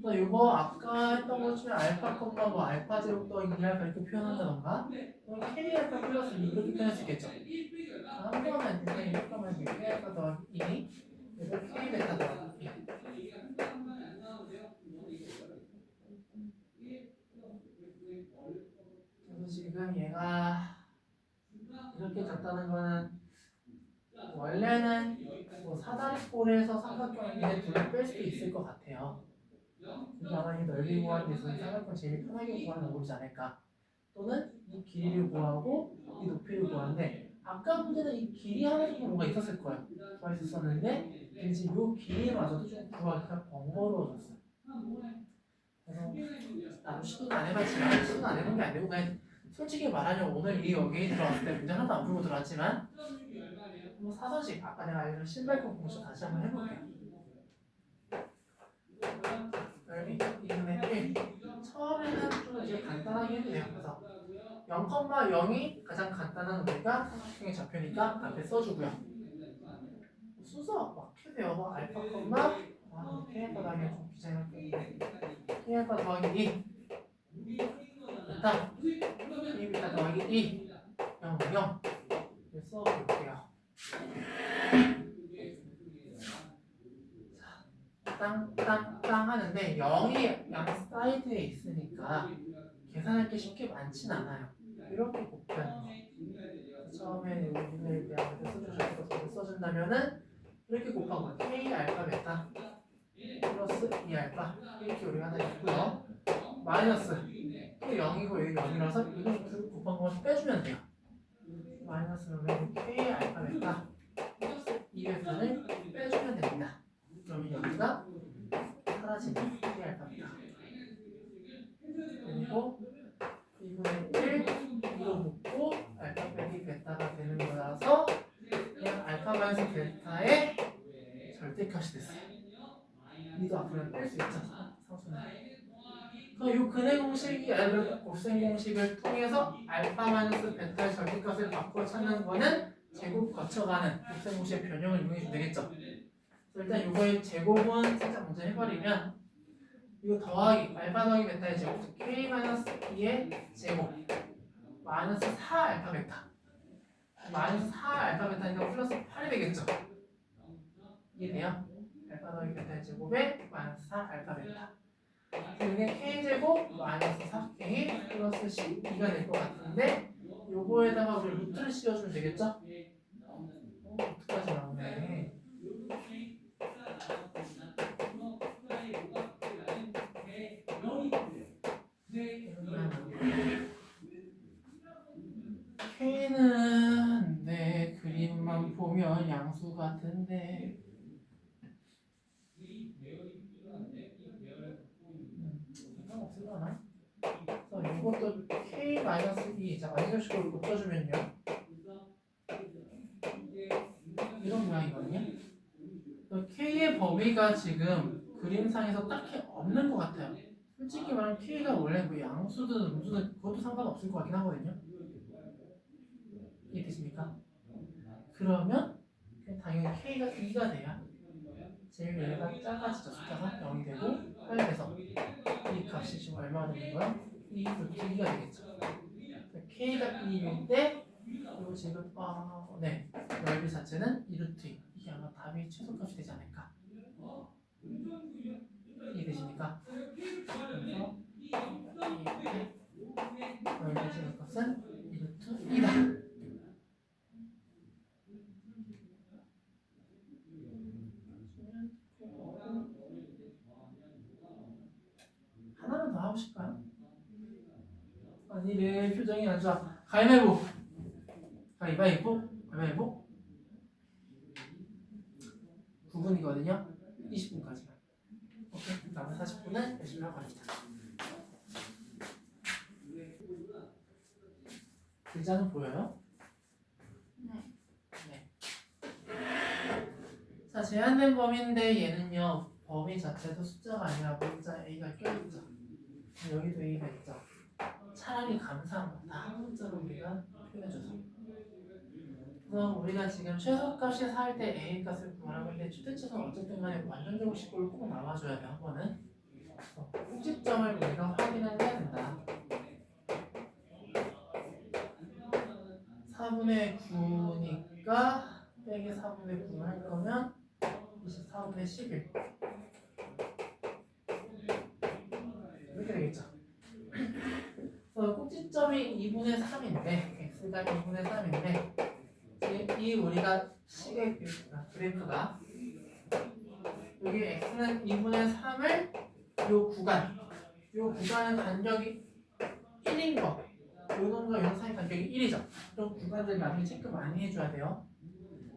또 이거 아까 했던 것 중에 알파 콤마 뭐 알파 제곱 더하기 2알파 이렇게 표현한다던가 K 알파 플러스 2 이렇게 표현할 수 있겠죠. 한 번은 있는데 이렇게 하면 K 알파 더하기 2 그리고 K 베타 더하기 2 그래서 지금 얘가 이렇게 갔다는 거는 원래는 뭐 사다리꼴에서 삼각형인데 둘을 뺄 수도 있을 것 같아요. 그래서 아마 이 넓이 구하는 데서는 삼각형 제일 편하게 구하는 방법이지 않을까. 또는 이 길이를 구하고 이 높이를 구하는데 아까 문제는 이 길이 하나 정도 뭔가 있었을 거예요. 구할 수 있었는데 지금 이 길이마저도 좀 구하기가 번거로워졌어요. 그래서 나도 시도는 안 해봤지만 시도는 안 해본 게 아니고 그냥 솔직히 말하면 오늘 이 여기에 들어왔을 때 문제 하나도 안 풀고 들어왔지만 뭐 사선식 아까 내가 알려준 신발끈 공식 다시 한번 해볼게요. 넓이 2분의 1 처음에는 좀 이제 간단하게 해도 돼요. 그래서 0,0이 가장 간단한 우리가 삼각형의 좌표니까 앞에 써주고요. 순서 막 해도 돼요. 뭐 알파 콤마 K알파 더하기 좀 귀찮을 텐데 K알파 더하기 2 베타 K 베타 더하기 2 0 0 써볼게요. 땅땅땅 하는데 0이 양 사이드에 있으니까 계산할 게 쉽게 많진 않아요. 이렇게 곱하는 거. 처음에 여기를 대한 것을 써준다면은 이렇게 곱하고 K 알파 베타 플러스 2 알파 이렇게 우리가 하나 있고요. 마이너스 또 0이고 여기 0이라서 이거 둘 곱한 것만 빼주면 돼요. 마이너스는 K 알파 베타 플러스 2 베타를 빼주면 됩니다. 그러면 여기가 사라지는 K 알파 베타 그리고 2분의 1 2로 묶고 알파 빼기 베타가 되는 거라서 그냥 알파 마이너스 베타의 절대값이 됐어요. 2도 앞으로 뺄 수 있죠. 상수는. 그럼 이 근해 공식이 곱셈 공식을 통해서 알파 마이너스 베타의 절대값을 바꿔 찾는 거는 제곱 거쳐가는 곱셈 공식의 변형을 이용해 주면 되겠죠. 일단 이거의 제곱은 살짝 먼저 해버리면 이거 더하기 알파 더하기 베타의 제곱 K 마이너스 2의 제곱 마이너스 4 알파 베타 마이너스 4 알파 베타니까 플러스 8이 되겠죠. 이해돼요? 알파 더하기 베타의 제곱에 마이너스 4 알파 베타 이게 K제곱 마이너스 4K 플러스 12가 될 것 같은데 요거에다가 우리 루트를 씌워주면 되겠죠? 루트까지 나오네. K는 내 그림만 보면 양수 같은데 상관없을까나? 그래서 이것도 K-2 자 완전식으로 곱쳐주면요 이런 모양이거든요. K의 범위가 지금 그림상에서 딱히 없는 것 같아요. 솔직히 말하면 K가 원래 뭐 양수든 음수든 그것도 상관없을 것 같긴 하거든요. 이해되십니까? 그러면 당연히 K가 2가 돼야 제일 얘가 작아지죠. 숫자가 0이 되고 8에서 이 값이 지금 얼마나 되는 거야? 2 루트 2가 되겠죠. K가 2일 때 그리고 지금 네 넓이 자체는 2 루트 2 이게 아마 답이 최소값이 되지 않을까. 이해되십니까? 그래서 넓이 최소값은 2 루트 2다. 하나만 더 하고 싶어요? 아니 내 표정이 안 좋아. 가위바위보. 가위바위보. 가위바위보. 9분이거든요. 20분까지만. 오케이. 남은 40분은 열심히 하고 갑니다. 글자는 보여요? 네. 네. 자, 제한된 범위인데 얘는요 범위 자체도 숫자가 아니라 문자 a가 껴있죠. 여기도 a가 있죠. 차라리 감사한 거 다 한 문자로 우리가 표현해줘서. 그래서 우리가 지금 최소값이 살 때 a 값을 구하라고 했는데 최대치는 어쨌든 간에 완전 제곱식으로 꼭 나와줘야 돼 한 번은. 꼭지점을 우리가 확인을 해야 된다. 4분의 9니까 빼기 4분의 9를 할 거면 24분의 11 이렇게 되겠죠. 그래서 꼭지점이 2분의 3인데 x가 2분의 3인데 이 우리가 식의 그래프가 여기 x는 2분의 3을 요 구간은 간격이 1인 거 요놈과 요 사이 간격이 1이죠. 그럼 구간들 나중에 체크 많이 해줘야 돼요.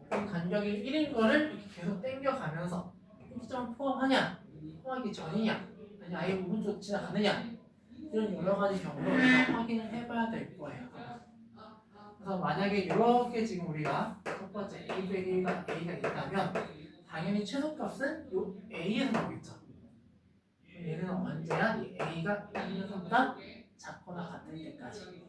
그 간격이 1인 거를 이렇게 계속 당겨가면서 꼭지점 포함하냐 포함하기 전이냐 아니 아예 오른쪽 지나가느냐 이런 여러 가지 경우로 우리가 확인을 해봐야 될 거예요. 그래서 만약에 이렇게 지금 우리가 첫 번째 a 빼기 1과 a가 있다면 당연히 최소값은 요 a에서 나오겠죠. 얘는 언제야? 이 a가 2분의 3보다 작거나 같을 때까지.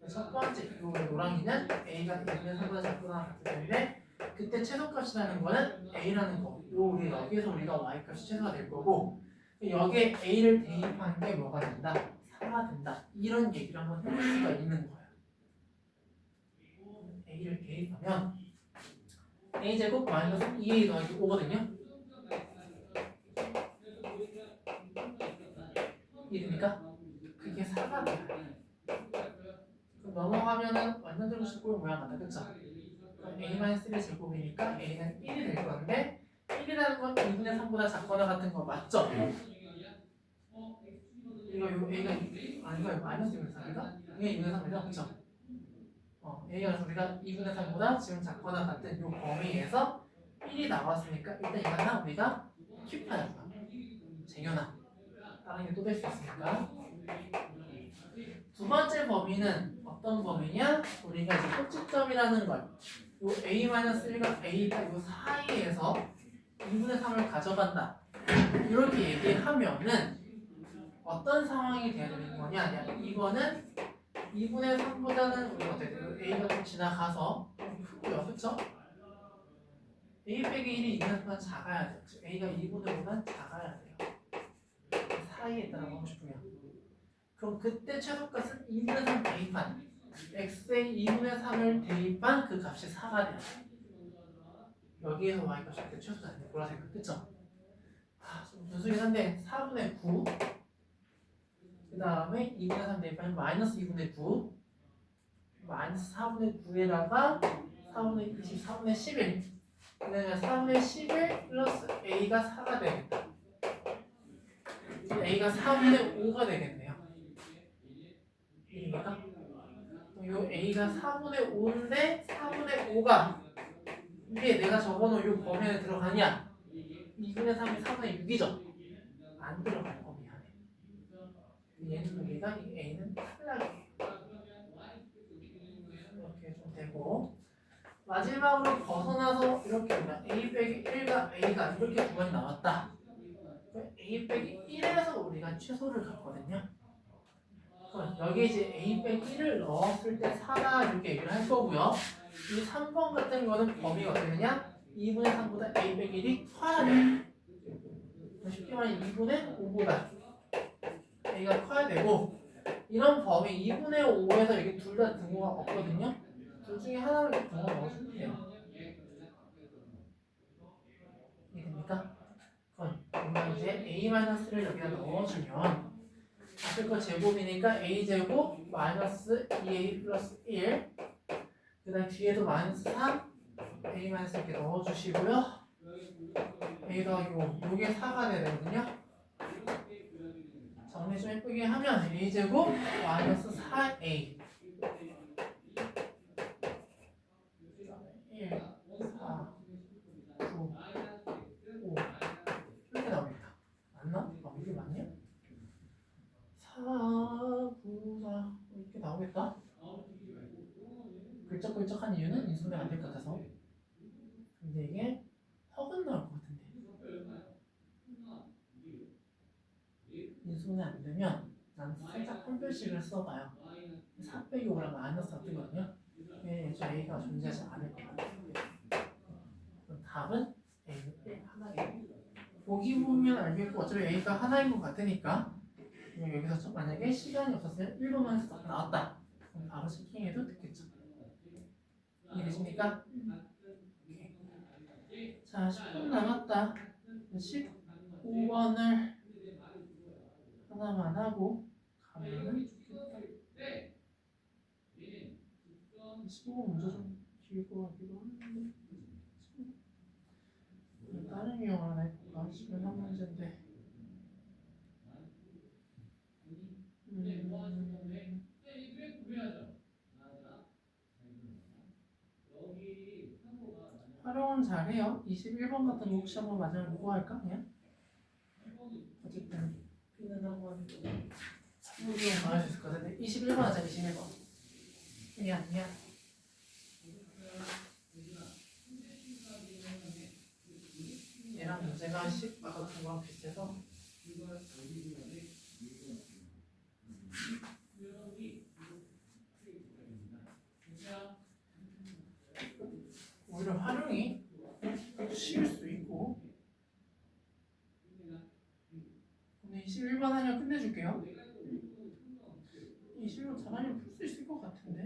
첫 번째 요 노랑이는 a가 2분의 3보다 작거나 같을 때인데 그때 최소값이라는 거는 a라는 거. 요 우리 여기에서 우리가 y값이 최소가 될 거고 여기에 a를 대입한 게 뭐가 된다? 4가 된다. 이런 얘기를 한번 해볼 수가 있는 거예요. a를 대입하면 a제곱 마이너스 2a 더하기 5거든요. 이해됩니까? 그게 4가 돼요. 그럼 넘어가면은 완전 제곱식 꼴 모양 같다. 그쵸? 그럼 a-1의 제곱이니까 a는 1이 될 건데 1이라는 건 2분의 3보다 작거나 같은 거 맞죠? 이거 a가 아닌가? 마이너스 2분의 3인가? 이게 2분의 3이죠? 그쵸? a가 우리가 2분의 3보다 지금 작거나 같은 이 범위에서 1이 나왔으니까 일단 이거 하나 우리가 킵하는 거야. 쟁여놔. 다른 게 또 될 수 있으니까. 두 번째 범위는 어떤 범위냐? 우리가 이제 꼭지점이라는 걸 요 a-1과 a가 요 사이에서 2분의 3을 가져간다. 이렇게 얘기하면은 어떤 상황이 돼야 되는 거냐? 이거는 2분의 3보다는 우리가 어떻게 돼요? a가 좀 지나가서 크고요. 그쵸? a 빼기 1이 2분의 3보다 작아야 돼요. 즉 a가 2분의 5보다 작아야 돼요. 사이에 있다라고 하고 싶으면. 그럼 그때 최소값은 2분의 3 대입한 x의 2분의 3을 대입한 그 값이 4가 돼요. 여기에서 y값이 그때 최소가 안 돼. 보라색. 그쵸? 좀 분수긴 한데 4분의 9 그 다음에 2분의 3 대입하면 마이너스 2분의 9 마이너스 4분의 9에다가 4분의 20, 4분의 11 그 다음에 4분의 11 플러스 a가 4가 되겠다. a가 4분의 5가 되겠네요. 이해가? 요 a가 4분의 5인데 4분의 5가 이게 내가 적어놓은 요 범위 안에 들어가냐? 2분의 3이 4분의 6이죠? 안 들어갈 범위 안에. 얘는 우리가 이 a는 탈락이에요. 이렇게 좀 되고 마지막으로 벗어나서 이렇게 보면 a 빼기 1과 a가 이렇게 구간이 나왔다. a 빼기 1에서 우리가 최소를 갖거든요. 여기 이제 a 빼기 1을 넣었을 때 4다 이렇게 얘기를 할 거고요. 이 3번 같은 거는 범위가 어떻게 되냐? 2분의 3보다 a 빼기 1이 커야 돼. 쉽게 말해 2분의 5보다 a가 커야 되고 이런 범위 2분의 5에서 이렇게 둘 다 등호가 없거든요. 둘 중에 하나를 등호 넣어주면 돼요. 이해됩니까? 그럼 이제 a-를 여기다 넣어주면 앞에 거 제곱이니까 a제곱 마이너스 2a 플러스 1 그 다음 뒤에도 마이너스 3 a 마이너스 이렇게 넣어주시고요. a 더하기 5 요게 4가 돼야 되거든요. 정리 좀 예쁘게 하면 a제곱 마이너스 4a 1, 4, 9, 5 이렇게 나옵니다. 맞나? 이게 맞냐? 4, 9, 4 이렇게 나오겠다. 글쩍글쩍한 이유는 인수분해 안 될 것 같아서. 근데 이게 손에 안 되면 난 살짝 판별식을 써봐요. 4 빼기 5랑 마이너스 4 뜨거든요. 저 A가 존재하지 않을 것 같아요. 그럼 답은 A는 1 하나예요. 보기 보면 알겠고 어차피 A가 하나인 것 같으니까 여기서 만약에 시간이 없었으면 1번만 해서 나왔다. 그럼 바로 체킹해도 됐겠죠. 이해되십니까? 자, 10분 남았다. 15번을 하나만 하고 가면은 좋겠다. 15번 문제 좀 길고 하기도 하는데 다른 유형 하나 해볼까? 지금 한 문제인데 활용은 잘해요. 21번 같은 거 혹시 한번 마지막에 누구 할까? 그냥? 어쨌든 B는 한번 이거 나올 수 있을 것 같은데 21번 하자. 21번 미안 얘랑 문제가 10 아까 그거랑 비슷해서 오히려 활용이 쉬울 수 있고 근데 21번 하면 끝내줄게요. 21번 잘하면 풀 수 있을 것 같은데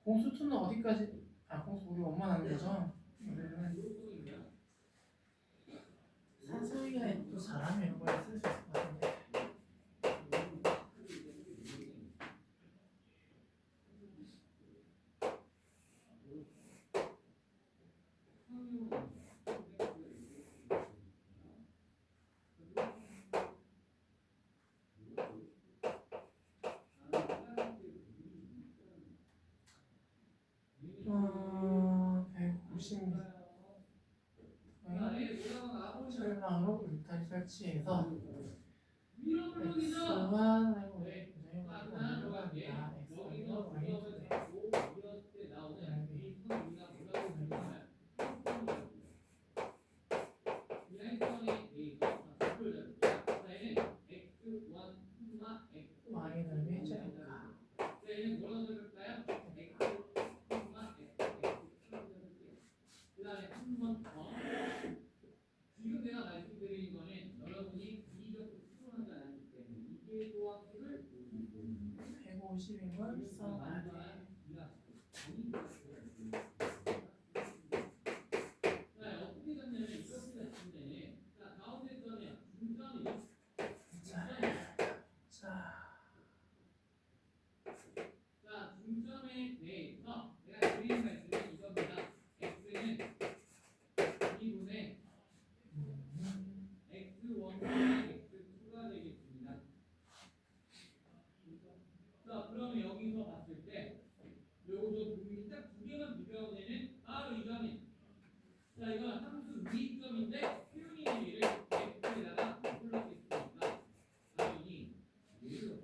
공수2는 어디까지 공수 우리 엄마 하는 거죠? 사소리가 또 잘하면 이런 걸 쓸 수 있을 것 같은데 어... 150m 철망으로 울타리 설치해서 X와 내려간다. X와 Y도 Y는 해제할까? 지금 내가 말씀드린 거는 여러분이 이적으로 추론하지 않았기 때문에 이게 조합수를 150인 걸 써봐야 돼. 자, 어떻게 됐냐면 이렇게 됐는데 자, 가운데 점에 중점이 자, 중점에 대해서 내가 드리는 말씀은 이겁니다. x는 2분의 x1분의 x2가 되겠습니다. 자, 그러면 여기서 봤을 때 요거 부분이 딱 두 개만 비교하고 되는 바로 이 점이 자, 이건 함수 위점인데 표현이 얘를 x에다가 불렀겠습니까? 당연히 얘를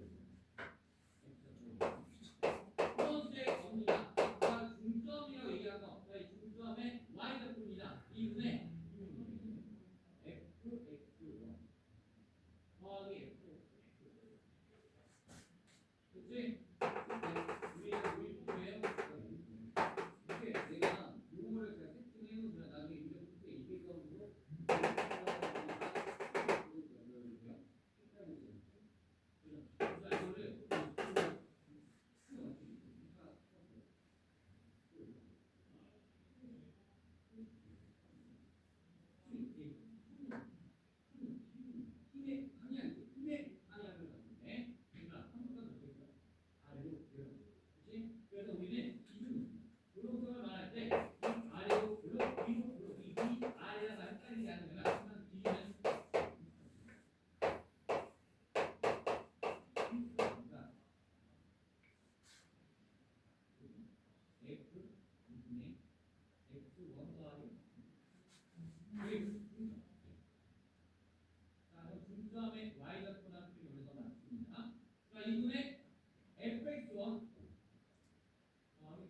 첫 번째 겁니다. 아까 중점이라고 얘기한 거. 자, 이 중점에 y좌표입니다. 2분의 fx1 더하기 f 그치? 우리 누구예요? 이렇게 내가 요거를 제가 세팅해 놓으면 나중에 이거 그때 200점으로 자, 이거를 힘의 방향을 가는데 그러니까 한 번만 더 볼게요. 아래로 그렇지? 그래서 우리는 기준 요동성을 말할 때 이 아래로 올라 위로 올라 이 아래랑 헷갈리지 않으면 항상 기준은 F 분의 X1 더하기 자, 중점의 y좌표라는 표현이 여기서 나왔습니다. 자, 이분의 fx1 더하기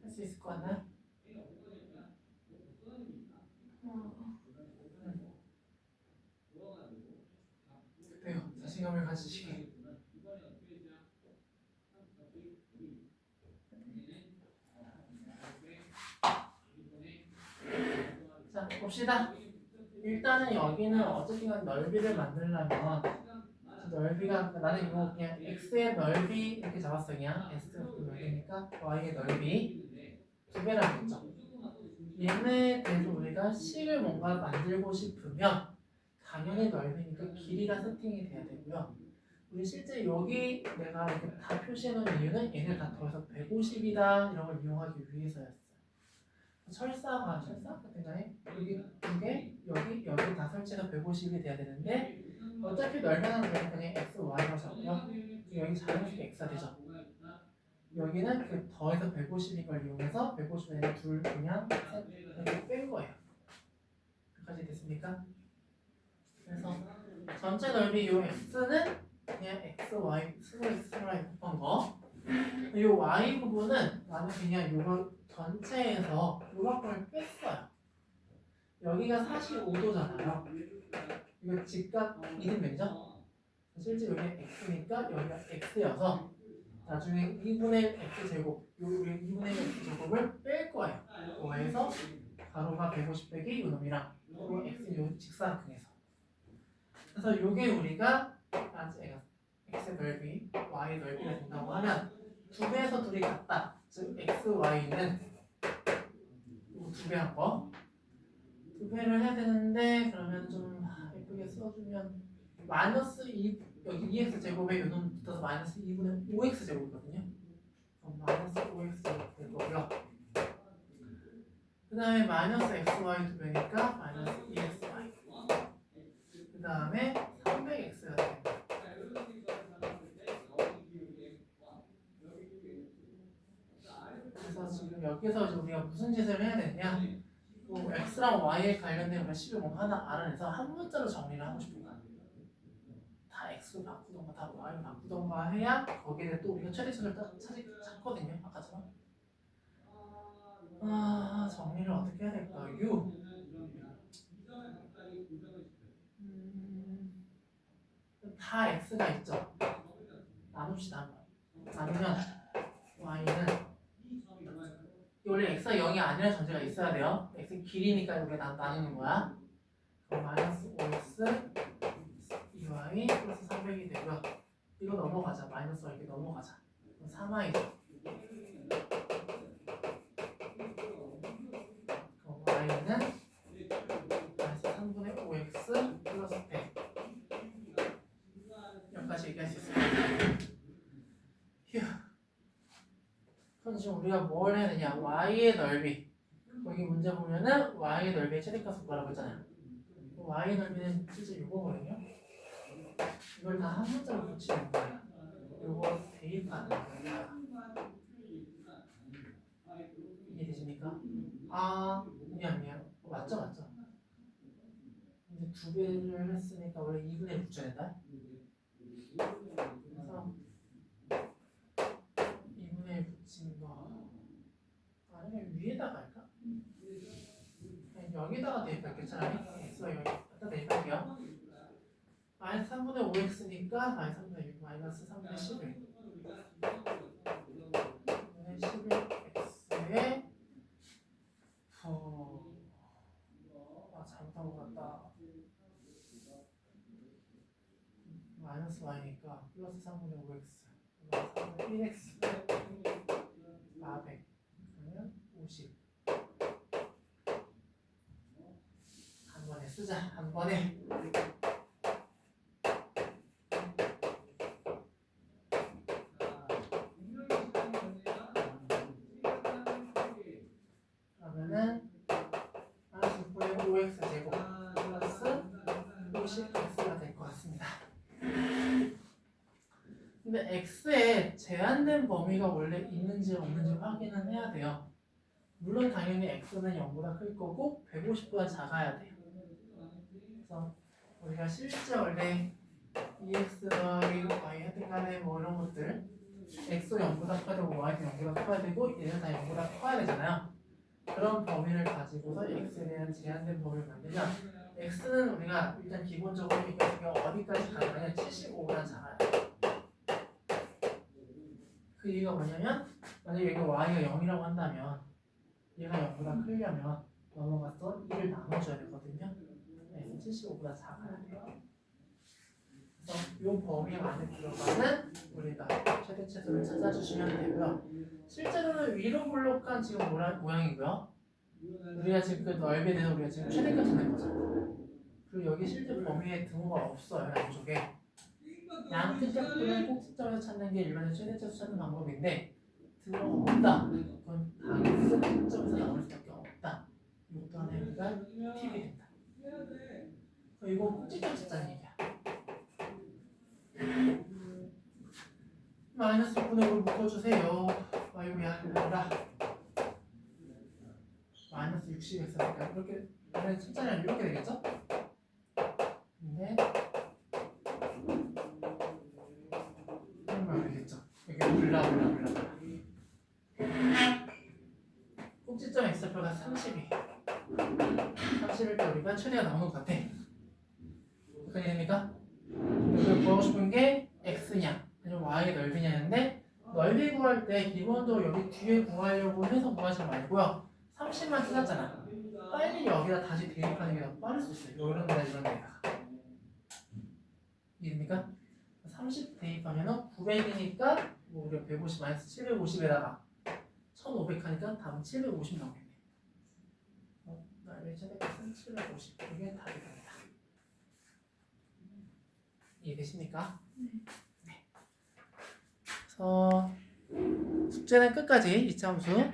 할 수 있을 것 같나요? 그래요. 자신감을 가지시게. 자, 봅시다. 일단은 여기는 어쨌든 넓이를 만들려면 넓이가 나는 이거 그냥 x의 넓이 이렇게 잡았어. 그냥 x 넓이니까 y의 넓이 두 배라고 했죠. 얘네에 대해서 우리가 식을 뭔가 만들고 싶으면 당연히 넓이니까 길이가 세팅이 돼야 되고요. 우리 실제 여기 내가 이렇게 다 표시해 놓은 이유는 얘네 다 더해서 150이다 이런 걸 이용하기 위해서였어요. 철사 같은가요? 여기 두 개, 여기 다 설치해서 150이 돼야 되는데 어차피 넓이는 그냥 x, y로 잡고요. 여기 자연스럽게 x가 되죠. 여기는 그 더해서 150인 걸 이용해서 150에는 둘 그냥 셋 이렇게 뺀 거예요. 여기까지 됐습니까? 그래서 전체 넓이 요 x는 그냥 x, y, 스로 x, 스로 y 곱한 거. 요 y 부분은 나는 그냥 요거 전체에서 요만큼을 뺐어요. 여기가 45도잖아요. 이거 직각 이등변이죠? 실제 여기 x니까 여기가 x여서 나중에 2분의 x제곱, 우리 2분의 x제곱을 뺄 거예요. 그거에서 가로가 150 빼기 요놈이랑 또 x는 요 직사각형에서. 그래서 요게 우리가 x 넓이, y 넓이가 된다고 하면 두 배에서 둘이 같다. 즉 x, y는 두 배 한 거. 두 배를 해야 되는데 그러면 좀 예쁘게 써주면 마이너스 2 여기 2x 제곱에 요놈 붙어서 마이너스 2분의 5x 제곱이거든요. 그럼 마이너스 5x 제곱 될 거고요. 그 다음에 마이너스 xy 두 배니까 마이너스 2xy. 그 다음에 300x가 됩니다. 그래서 지금 여기서 이제 우리가 무슨 짓을 해야 되냐? 뭐 x랑 y에 관련된 식을 뭔가 하나 알아내서 한 문자로 정리를 하고 싶은 거야. 다 x로 바꾸던가 다 y로 바꾸던가 해야 거기에 대해 또 우리가 최대치를 찾거든요. 아까처럼. 정리를 어떻게 해야 될까요? 다 x가 있죠. 나눕시다 한번. 나누면 y는 원래 x가 0이 아니라는 전제가 있어야 돼요. x 길이니까 여기가 나누는 거야. 그럼 마이너스 5x 2y 플러스 300이 되고요. 이거 넘어가자. 마이너스 이렇게 넘어가자. 그럼 3y죠. 그럼 y는 마이너스 3분의 5x 플러스 100. 여기까지 얘기할 수 있습니다. 휴. 그럼 지금 우리가 뭘 해야 되냐? y의 넓이. 거기 문제 보면은 y의 넓이의 최대값을 구하라고 했잖아요. y의 넓이는 실제 이거거든요. 이걸 다 한 문자로 붙이는 거예요. 이거 대입하는 거예요. 이해되십니까? 미안. 맞죠? 근데 두 배를 했으니까 원래 2분의 1 붙여야 된다. 그래서 2분의 1 붙이는 거 아니면 위에다가 할까? 그냥 여기다가 대입할게 차라리. x가 여기 갖다 대입할게요. 마이너스 3분의 5x니까 마이너스 3분의 6 마이너스 3분의 11 3분의 11x에 잘못한 것 같다. 마이너스 y니까 플러스 3분의 5x 마이너스 3분의 1x 400 그러면 50 한 번에 쓰자. 한 번에. 그러면은 마이너스 6분의 5x 제곱 플러스 50x가 될 것 같습니다. 근데 x에 제한된 범위가 원래 있는지 없는지 확인은 해야 돼요. 물론 당연히 x는 0보다 클 거고 150보다 작아야 돼요. 그래서 우리가 실제 원래 EX 더하기 Y 하여튼 간에 뭐 이런 것들 x도 0보다 커야 되고 y도 0보다 커야 되고 얘는 다 0보다 커야 되잖아요. 그런 범위를 가지고서 x에 대한 제한된 범위를 만들면 x는 우리가 일단 기본적으로 이거 어디까지 가느냐 75보다 작아요. 그 이유가 뭐냐면 만약에 여기 y가 0이라고 한다면 얘가 0보다 크려면 넘어가서 2를 나눠줘야 되거든요. x는 75보다 작아야 돼요. 그래서 이 범위 안에 들어가는 우리가 최대 최소를 찾아주시면 되고요. 실제로는 위로 블록한 지금 모양이고요. 우리가 지금 그 넓이에 대해서 우리가 지금 최대값 찾는 거죠. 그리고 여기 실제 범위에 등호가 없어요. 양쪽에. 양끝짝분은 꼭지점에서 찾는 게 일반적 최대 최소 찾는 방법인데 등호가 없다. 그건 당연히 꼭지점에서 나올 수밖에 없다. 이것도 하나의 우리가 팁이 된다. 이거 꼭지점 찾자는 얘기야. 마이너스 6분의 5를 묶어주세요. 아이고야, 뭐라. 마이너스 60x니까 이렇게 원래 숫자는 이렇게 되겠죠? 근데 이런 되겠죠? 여기 올라 꼭지점 x표가 30이 30일 때 우리가 최대가 나오는 것 같아. 어떻게 됩니까? 여기 구하고 싶은 게 x냐 아니면 y의 넓이냐인데 넓이 구할 때 기본적으로 여기 뒤에 구하려고 해서 구하지 말고요. 30만 찾았잖아. 빨리 여기다 다시 대입하는 게 더 빠를 수 있어요. 이런 데다 이런 데다가. 이해됩니까? 30 대입하면은 900이니까 뭐 우리가 150 마이너스 750에다가 1500 하니까 답은 750 나오겠네. 넓이 최대값은 750. 이게 답이 됩니다. 이해되십니까? 네. 그래서 숙제는 끝까지 이차 함수